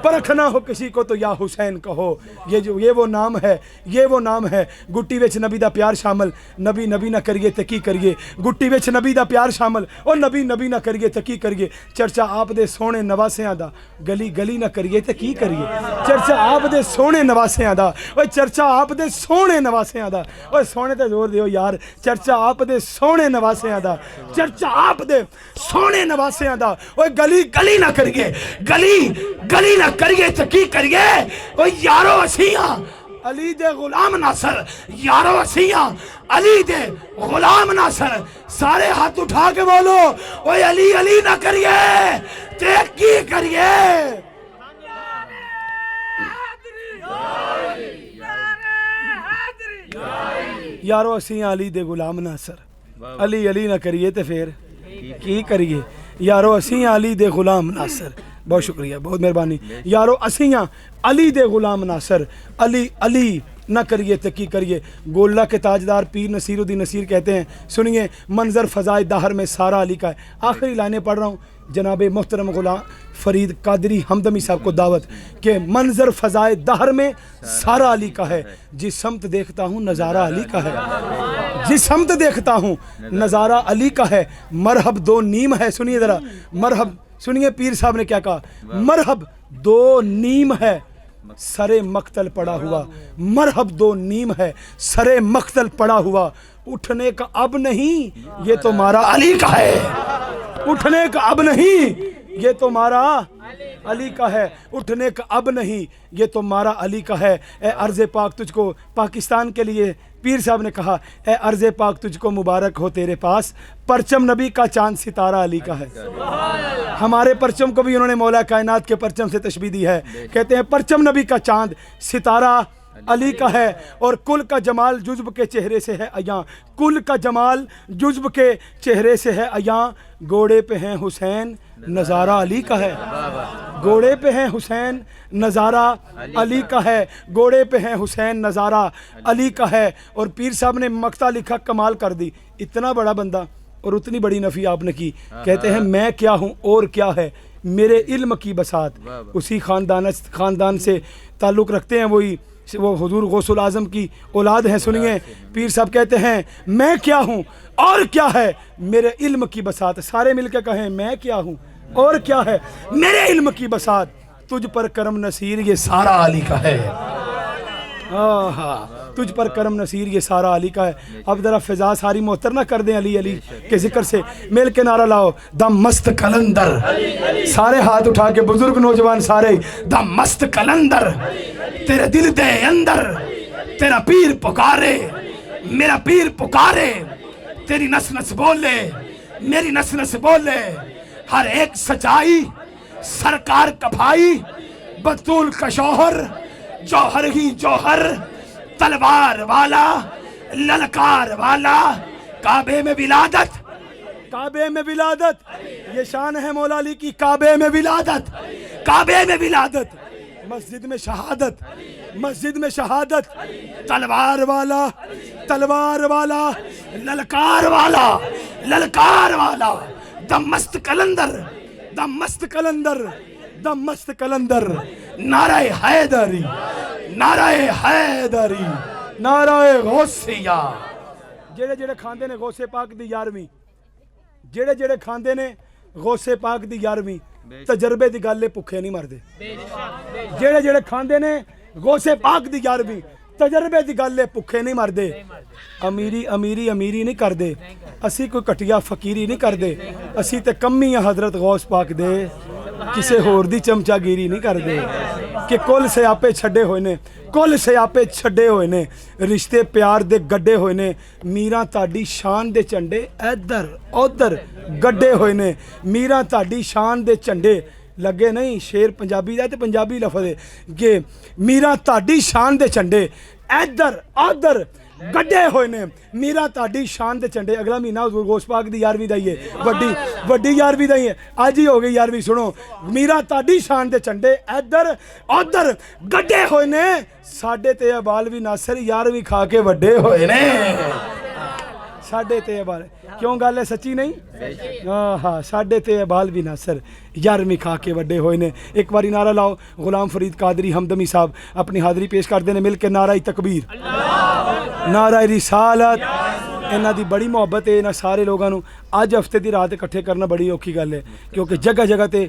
پرکھنا ہو کسی کو تو یا حسین کہو، یہ وہ نام ہے، یہ وہ نام ہے۔ گٹی وچ نبی دا پیار شامل، نبی نبی نہ کریے تے کی کریے، گٹی وچ نبی دا پیار شامل، اور نبی نبی نہ کریے تے کی کریے۔ چرچا آپ دے سونے نواسیاں دا، گلی گلی نہ کریے تے کی کریے۔ چرچا آپ دے سونے نواسیاں دا، اوے چرچا آپ دے سونے نواسیاں دا، اوے سونے تے زور دیو یار۔ چرچا آپ دے سونے نواسیاں دا، چرچا آپ دے سونے نواسیاں دا، اوے گلی گلی نہ کریے، گلی گلی نہ کریے تو کی کریے۔ اوہ یارو اسیاں علی دے غلام ناصر یارو اسیاں علی دے غلام ناصر سارے ہاتھ اٹھا کے بولو اوے علی علی نہ کریے تے کی کریے یارو اسیاں علی دے غلام ناصر علی علی نہ کریے تے پھر کی کریے یارو اسیاں علی دے غلام ناصر بہت شکریہ بہت مہربانی یارو اسیاں علی دے غلام ناصر علی علی نہ کریے تو کی کریے گولہ کے تاجدار پیر نصیر الدین نصیر کہتے ہیں سنیے منظر فضائے دہر میں سارا علی کا ہے آخری لائنیں پڑھ رہا ہوں جناب محترم غلام فرید قادری ہمدمی صاحب کو دعوت کہ منظر فضائے دہر میں سارا علی کا ہے جس سمت دیکھتا ہوں نظارہ علی کا ہے جس سمت دیکھتا ہوں نظارہ علی کا ہے مرحب دو نیم ہے سنیے ذرا مرحب سنیے پیر صاحب نے کیا کہا مرحب دو نیم ہے سرے مقتل پڑا ہوا مرحب دو نیم ہے سرے مقتل پڑا ہوا اٹھنے کا اب نہیں یہ تو مارا علی کا ہے اٹھنے کا اب نہیں یہ تو مارا علی کا ہے اٹھنے کا اب نہیں یہ تو مارا علی کا ہے اے عرض پاک تجھ کو پاکستان کے لیے پیر صاحب نے کہا اے عرض پاک تجھ کو مبارک ہو تیرے پاس پرچم نبی کا چاند ستارہ علی کا ہے ہمارے پرچم کو بھی انہوں نے مولا کائنات کے پرچم سے تشبیہ دی ہے کہتے ہیں پرچم نبی کا چاند ستارہ علی کا ہے اور کل کا جمال جذب کے چہرے سے ہے عیاں کل کا جمال جذب کے چہرے سے ہے عیاں گھوڑے پہ ہیں حسین نظارہ علی کا ہے گھوڑے پہ ہیں حسین نظارہ علی کا ہے گھوڑے پہ ہیں حسین نظارہ علی کا ہے اور پیر صاحب نے مقطع لکھا کمال کر دی اتنا بڑا بندہ اور اتنی بڑی نفی آپ نے کی کہتے ہیں میں کیا ہوں اور کیا ہے میرے علم کی بساط اسی خاندان سے تعلق رکھتے ہیں وہ حضور غوث العظم کی اولاد ہیں سنیے پیر صاحب کہتے ہیں میں کیا ہوں اور کیا ہے میرے علم کی بساط سارے مل کے کہیں میں کیا ہوں اور کیا ہے میرے علم کی بساط تجھ پر کرم نصیر یہ سارا علی کا ہے تجھ پر کرم نصیر یہ سارا علی کا ہے اب ذرا فضا ساری معطر نہ کر دیں علی علی کے ذکر سے مل کے نعرہ لاؤ دم مست کلندر سارے ہاتھ اٹھا کے بزرگ نوجوان سارے دم مست کلندر تیرے دل دے اندر تیرا پیر پکارے میرا پیر پکارے تیری نس نس بولے میری نس نس بولے ہر ایک سچائی سرکار کا بھائی بطول کا شوہر جوہر ہی جوہر تلوار والا للکار والا کعبے میں ولادت یہ شان ہے مولا علی کی کعبے میں ولادت مسجد میں شہادت تلوار والا للکار والا دم مست کلندر نعرہ حیدری نعرہ غوثیہ جڑے کھاندے نے غوث پاک دی یارویں جڑے کھاندے نے غوث پاک دی یارویں تجربے دی گل بھکھے نہیں مردے جڑے کھاندے نے غوث پاک دی یارویں تجربے دی گل بھکھے نہیں مردے امیری نہیں کردے اسی کوئی کٹیا فقیری نہیں کردے اسی تے کمی حضرت غوث پاک دے کسے ہور دی چمچا گیری نہیں کردے کہ کل سیاپے چھڈے ہوئے نے رشتے پیار دے گڈے ہوئے نے میراں تاڈی شان دے چنڈے ادھر ادھر گڈے ہوئے نے میراں تاڈی شان دے چنڈے لگے نہیں شیر پنجابی دا تے پنجابی لفظ ہے کہ میراں تاڈی شان دے چنڈے ادھر ادھر گڈے ہوئے نے میرا تاڈی شان دے چنڈے اگلا مہینہ حضور غوث پاک دی 11ویں دائی ہے وڈی 11ویں دائی ہے آج ہی ہو گئی 11ویں سنو میرا تاڈی شان دے چنڈے ادھر ادھر گڈے ہوئے نے ساڈے تے ابالوی ناصر 11ویں کھا کے وڈے ہوئے نے ساڈے تے ابال کیوں گل ہے سچی نہیں ہاں ساڈے تے ابالوی ناصر 11ویں کھا کے وڈے ہوئے نے ایک باری نعرہ لاؤ غلام فرید قادری ہمدمی صاحب اپنی حاضری پیش کر دینے مل کے نعرہ تکبیر نعرہ رسالت انہاں دی بڑی محبت ہے انہاں سارے لوگاں نو ਅੱਜ ਹਫਤੇ ਦੀ ਰਾਤ ਇਕੱਠੇ ਕਰਨਾ ਬੜੀ ਔਖੀ ਗੱਲ ਹੈ, ਕਿਉਂਕਿ ਜਗ੍ਹਾ ਜਗ੍ਹਾ ਤੇ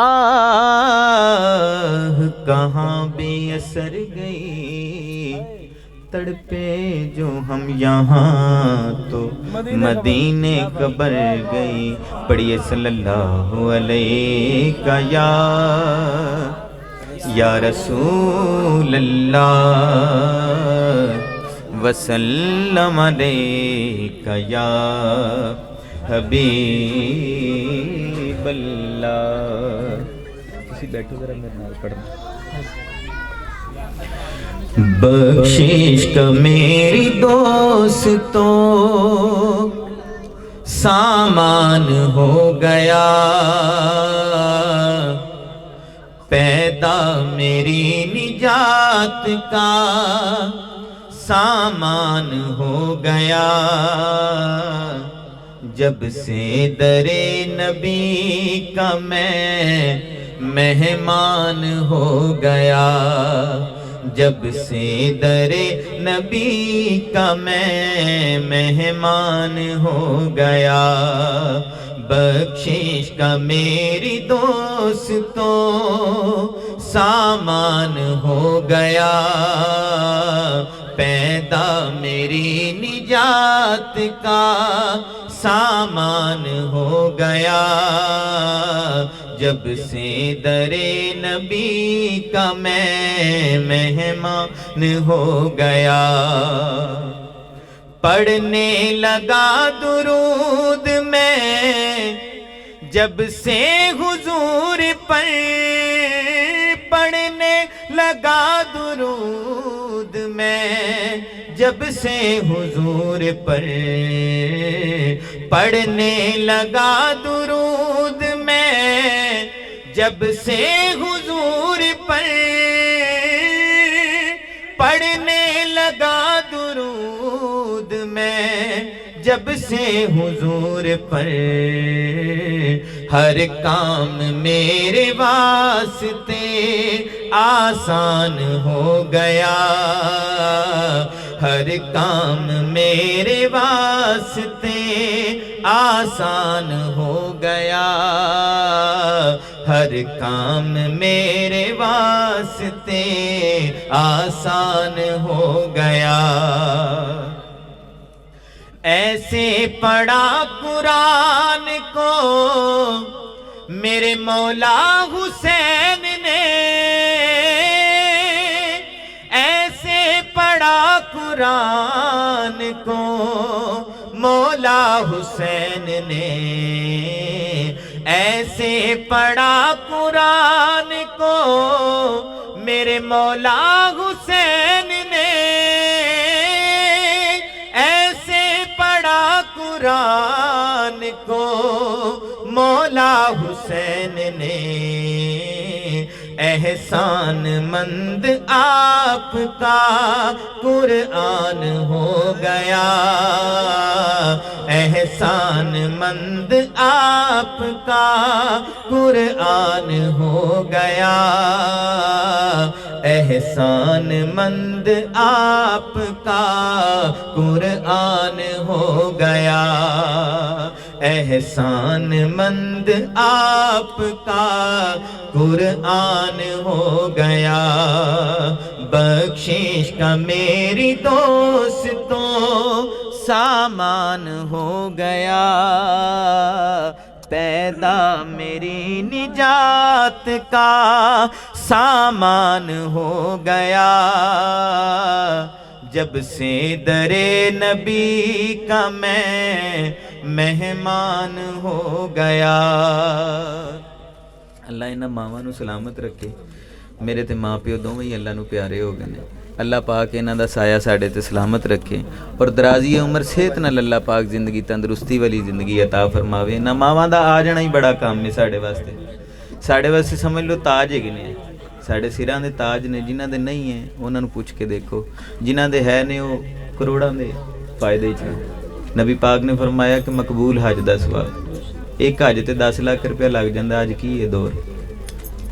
آہ کہاں بے اثر گئی تڑپے جو ہم یہاں تو مدینے قبر گئی پڑھیے صلی اللہ علیہ یا رسول اللہ وسلم علیہ یا حبیب اللہ. کسی بیٹھو ذرا میرے نال پڑھنا. بخشش کا میری دوستوں سامان ہو گیا پیدا میری نجات کا سامان ہو گیا جب سے درِ نبی کا میں مہمان ہو گیا جب سے درِ نبی کا میں مہمان ہو گیا بخشش کا میری دوستوں سامان ہو گیا پیدا میری نجات کا سامان ہو گیا جب سے درِ نبی کا میں مہمان ہو گیا پڑھنے لگا درود میں جب سے حضور پر پڑھنے لگا درود میں جب سے حضور پر پڑھنے لگا درود میں جب سے حضور پر پڑھنے لگا درود میں جب سے حضور پر ہر کام میرے واسطے آسان ہو گیا ہر کام میرے واسطے آسان ہو گیا ہر کام میرے واسطے آسان ہو گیا ایسے پڑھا قرآن کو میرے مولا حسین نے ایسے پڑھا قرآن کو مولا حسین نے ایسے پڑھا قرآن کو میرے مولا حسین نے ایسے پڑھا قرآن کو مولا حسین نے احسان مند آپ کا قرآن ہو گیا احسان مند آپ کا قرآن ہو گیا احسان مند آپ کا قرآن ہو گیا احسان مند آپ کا قرآن ہو گیا بخشش کا میری دوستوں سامان ہو گیا پیدا میری نجات کا سامان ہو گیا جب سے درِ نبی کا میں مہمان ہو گیا اللہ انہاں ماواں نو سلامت رکھے میرے تے ماں پیو دوویں ہی اللہ نو پیارے ہو گئے نے اللہ پاک انہاں دا سایہ ساڈے تے سلامت رکھے اور درازی عمر صحت نال اللہ پاک زندگی تندرستی والی زندگی عطا فرماوے انہاں ماواں دا آ جانا ہی بڑا کام ہے ساڈے واسطے سمجھ لو تاج ہے نے ساڈے سراں دے تاج نے جنہاں دے نہیں ہیں انہاں نو پوچھ کے دیکھو جنہاں دے ہے نے وہ کروڑاں دے فائدے چ نبی پاک نے فرمایا کہ مقبول حج دا ثواب ایک حج تے 10 لاکھ روپیہ لگ جاندا اج کی ہے دور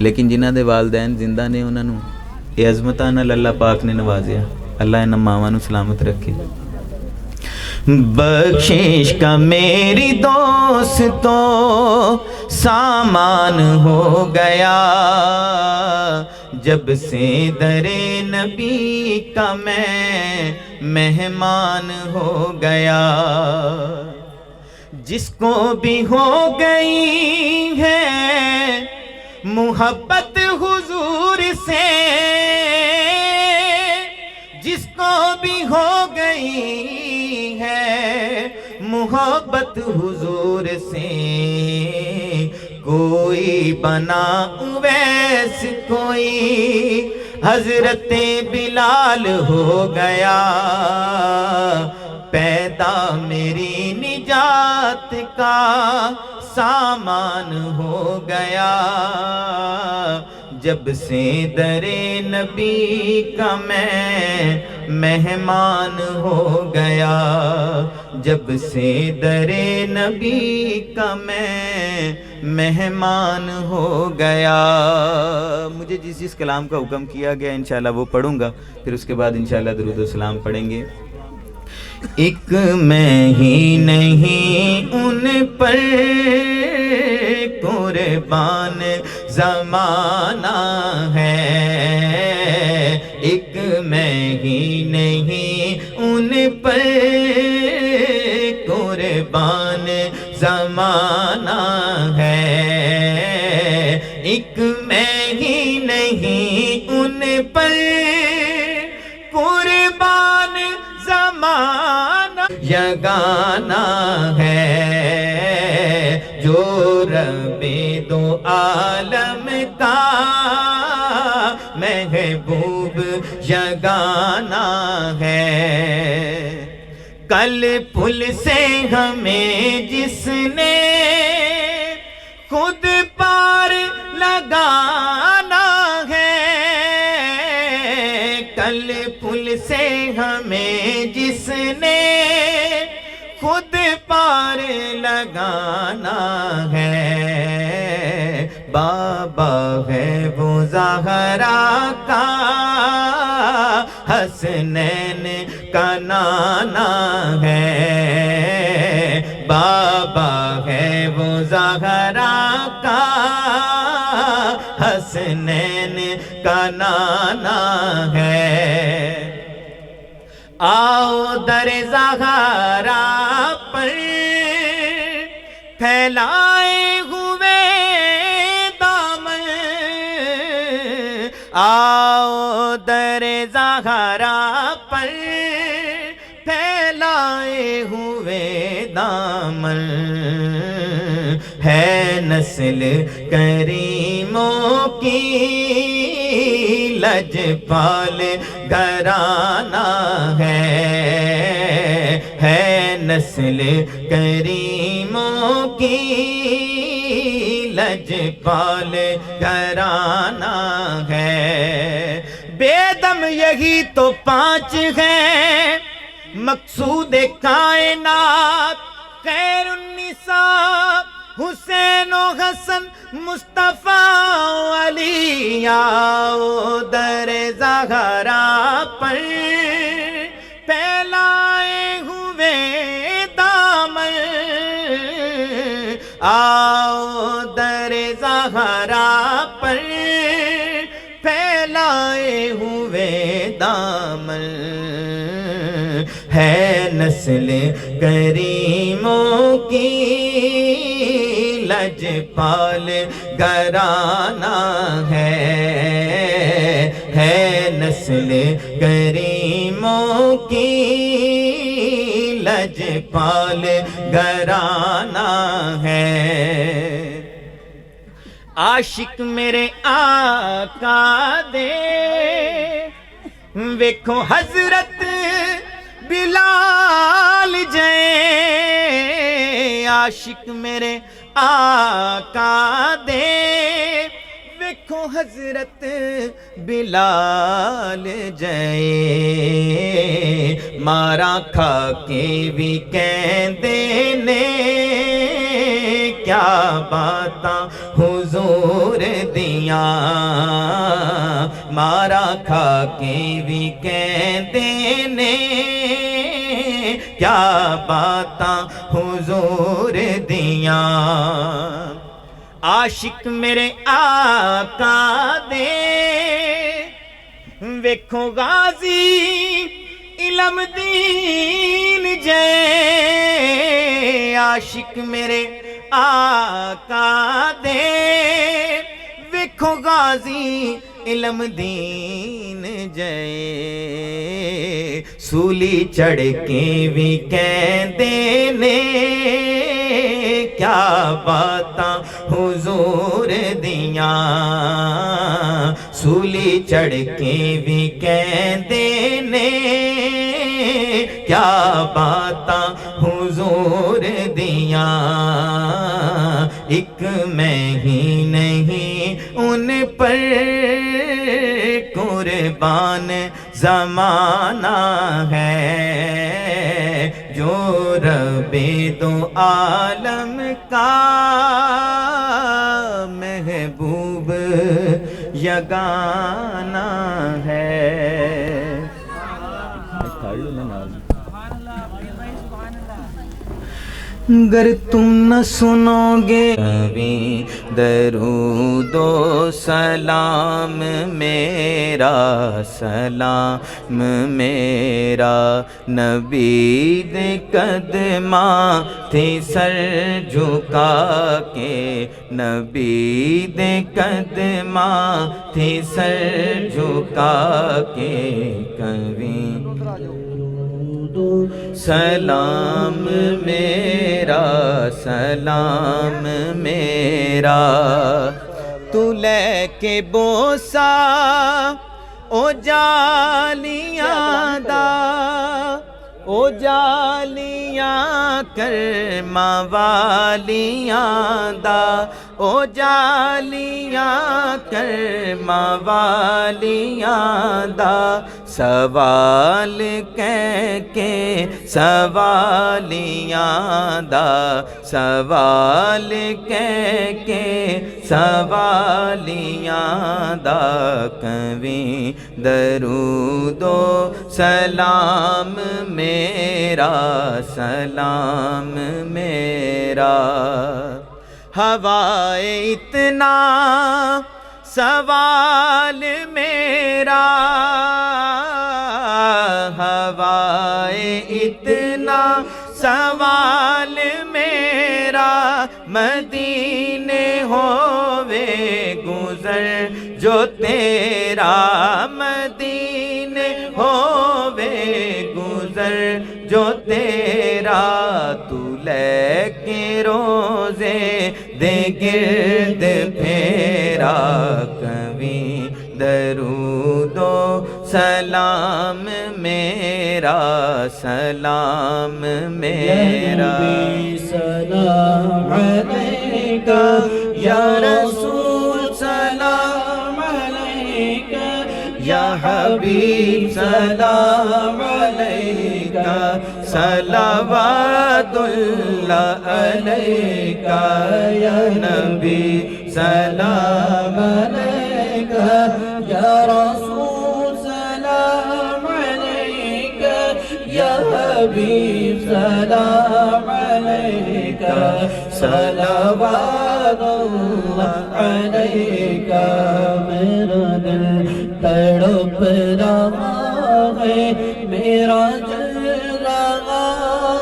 لیکن جنہاں دے والدین زندہ نے انہاں نو یہ عظمتاں نال اللہ پاک نے نوازیا اللہ انہاں ماواں نو سلامت رکھے بخشش کا میری دوستوں سامان ہو گیا جب سے در نبی کا میں مہمان ہو گیا جس کو بھی ہو گئی ہے محبت حضور سے جس کو بھی ہو گئی ہے محبت حضور سے کوئی بنا اویس کوئی حضرت بلال ہو گیا پیدا میری نجات کا سامان ہو گیا جب سے در نبی کا میں مہمان ہو گیا جب سے در نبی کا میں مہمان ہو گیا مجھے جس کلام کا حکم کیا گیا انشاءاللہ وہ پڑھوں گا پھر اس کے بعد انشاءاللہ درود و سلام پڑھیں گے ایک میں ہی نہیں ان پر قربان زمانہ ہے ایک میں ہی نہیں ان پر قربان زمانہ ہے ایک میں ہی نہیں ان پر قربان زمانہ یگانہ ہے جو رب دو عالم کا محبوب یگانہ ہے کل پل سے ہمیں جس نے خود پار لگانا ہے کل پل سے ہمیں جس نے خود پار لگانا ہے بابا ہے وہ زہرا کا حسنین کا نانا ہے بابا ہے وہ زہرا کا حسنین کا نانا ہے آؤ در زہرا پر پھیلائے ہوئے دامن آؤ در زہرا پر پھیلائے ہوئے دامن ہے نسل کریموں کی لجپال گھرانہ ہے نسل کریموں کی لجپال گھرانہ ہے بے دم یہی تو پانچ ہیں مقصود کائنات خیر النساء حسین و حسن مصطفیٰ علی آؤ در زہرا پر پھیلائے ہوئے دامن آؤ در زہرا پر پھیلائے ہوئے دامن ہے نسل کریموں کی لجپال گھرانہ ہے نسل کریموں کی لجپال گھرانہ ہے عاشق میرے آقا دے ویکھو حضرت بلال جائے عاشق میرے آقا دے ویکھو حضرت بلال جائے مارا کھا کے بھی کہندے نے کیا باتاں حضور دیاں مارا کھا کے بھی کہندے نے کیا باتاں حضور دیاں عاشق میرے آقا دے ویکھو غازی علم دین جے عاشق میرے آقا دے ویکھو غازی علم دین جے سولی چڑھ کے بھی کہندے نے کیا باتاں حضور دیاں سولی چڑھ کے بھی کہندے نے کیا باتاں حضور دیاں ایک میں ہی نہیں ان پر قربان زمانہ ہے جو رب دو عالم کا محبوب یگانہ ہے گر تم نہ سنو گے کبھی درود و سلام میرا سلام میرا نبی دے قدماں تھے سر جھکا کے نبی دے قدماں تھے سر جھکا کے کبھی سلام میرا سلام میرا تو لے کے بوسا او جالیاں دا او جالیاں کرما والیاں دا او جالیاں کرما والیاں دا سوال کہہ کے سوالیاں دا سوال کہہ کے سوالیاں دا کبھی درود و سلام میرا سلام میرا ہوائے اتنا سوال میرا ہوائے اتنا سوال میرا مدینے ہووے گزر جو تیرا مدینے ہووے گزر جو تیرا تو لے کے روزے دے گرد پھیرا کبھی درود و سلام میرا سلام میرا سلام علیکہ یا رسول سلام علیکہ یا حبیب سلام علیکہ صلوات اللہ علیکہ یا نبی سلام علیکہ یا رسول سلام علیکہ یا حبیب سلام علیکہ صلوات اللہ علیکہ میرا دل تڑپ رہا ہے میرا جل رہا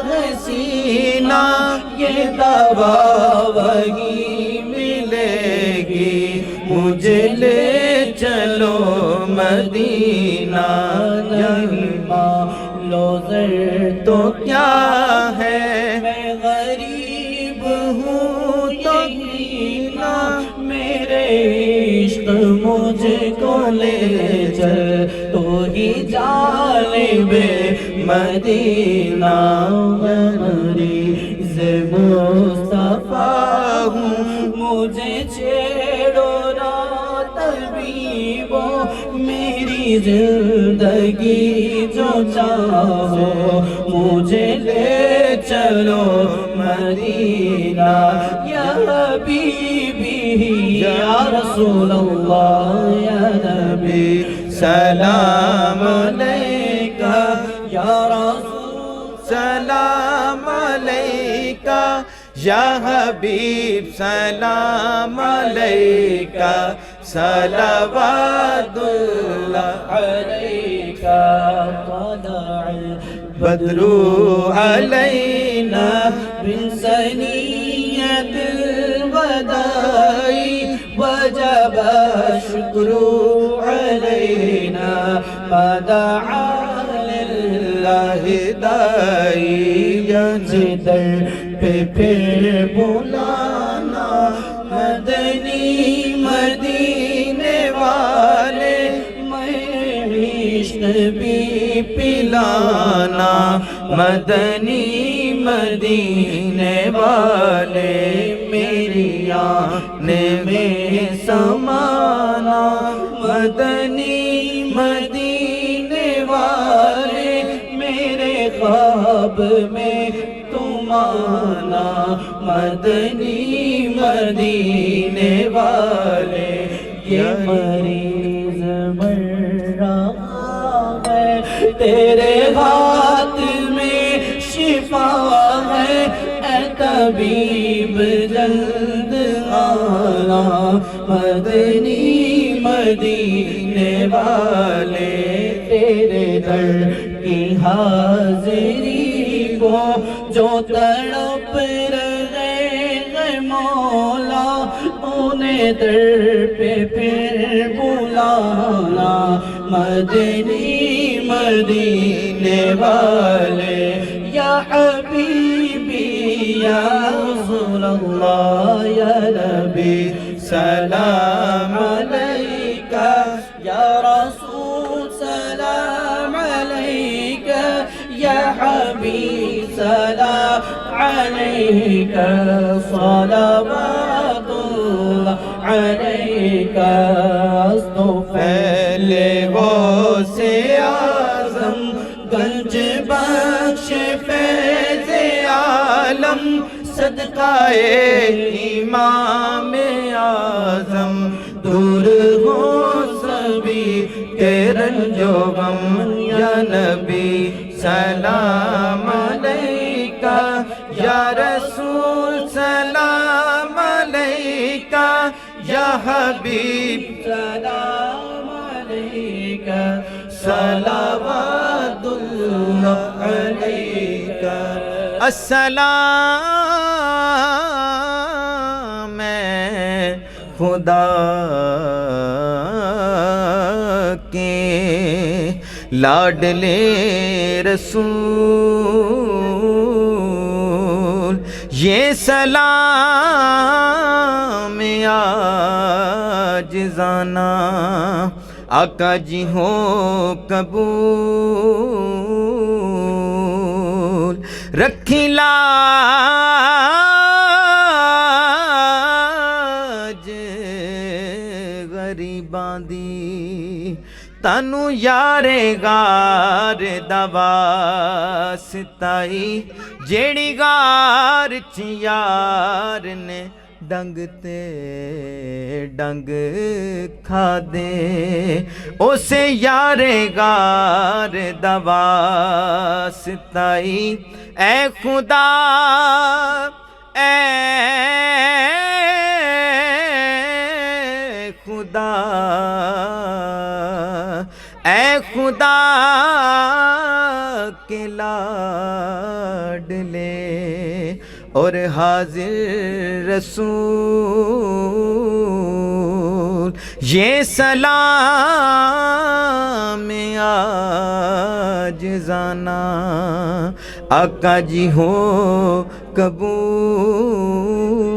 ہے سینہ یہ دوا وہی ملے گی مجھے لے چلو مدینہ نہیں مالو زر تو کیا ہے میں غریب ہوں تو نہ میرے عشق مجھ کو لے چل تو ہی جانب مدینہ مریض مصطفیٰ ہوں مجھے چھیڑو نا طبیبو میری زندگی جو چاہو مجھے لے چلو مدینہ یا حبیبی یا رسول اللہ یا نبی سلام علیکہ یا رسول سلام علیکہ یا حبیب سلام علیکہ صلوات اللہ علیکہ طلع بدر علینا من ثنیۃ الوداع وجب الشکر علینا ما دعا للہ داعی در پہ پھر بلانا مدنی مدینے والے میں عشق بھی پلانا مدنی مدینے والے میری آنے میں سمانا مدنی مدینے والے میرے خواب میں تم آنا مدنی مدینے والے یہ مریض مر رہا ہے تیرے ہاتھ میں شفا ہے اے طبیب جلد آنا مدنی مدینے والے تیرے در کی حاضری کو جو تڑپ رہے ہیں مولا انہیں در پہ پھر بلانا مدنی مدینے والے یا حبیبی یا رسول اللہ یا نبی سلام علیکہ یا رسول سلام علیکہ یا حبیب سلام علیکہ صلوات اللہ علیکہ پہلے غوث اعظم گنج بخش فیض عالم صدقہ امام اعظم دور ہو سبھی کے رنج و غم یا نبی سلام علیکہ یا رسول سلام علیکہ یا حبیب سلام علیکہ صلوات اللہ علیکہ السلام میں خدا کے لاڈلے رسول یہ سلام عاجزانہ آقا جی ہو قبول رکھی لاج غریباں دی تانو یارے غار دوا ستائی جیڑی غار چ یار نے ڈنگ تے ڈنگ کھا دے اسے یارے غار دوا ستائی اے خدا اے خدا اے خدا کے لاڈلے اور حاضر رسول یہ سلام عاجزانہ آقا جی ہو قبول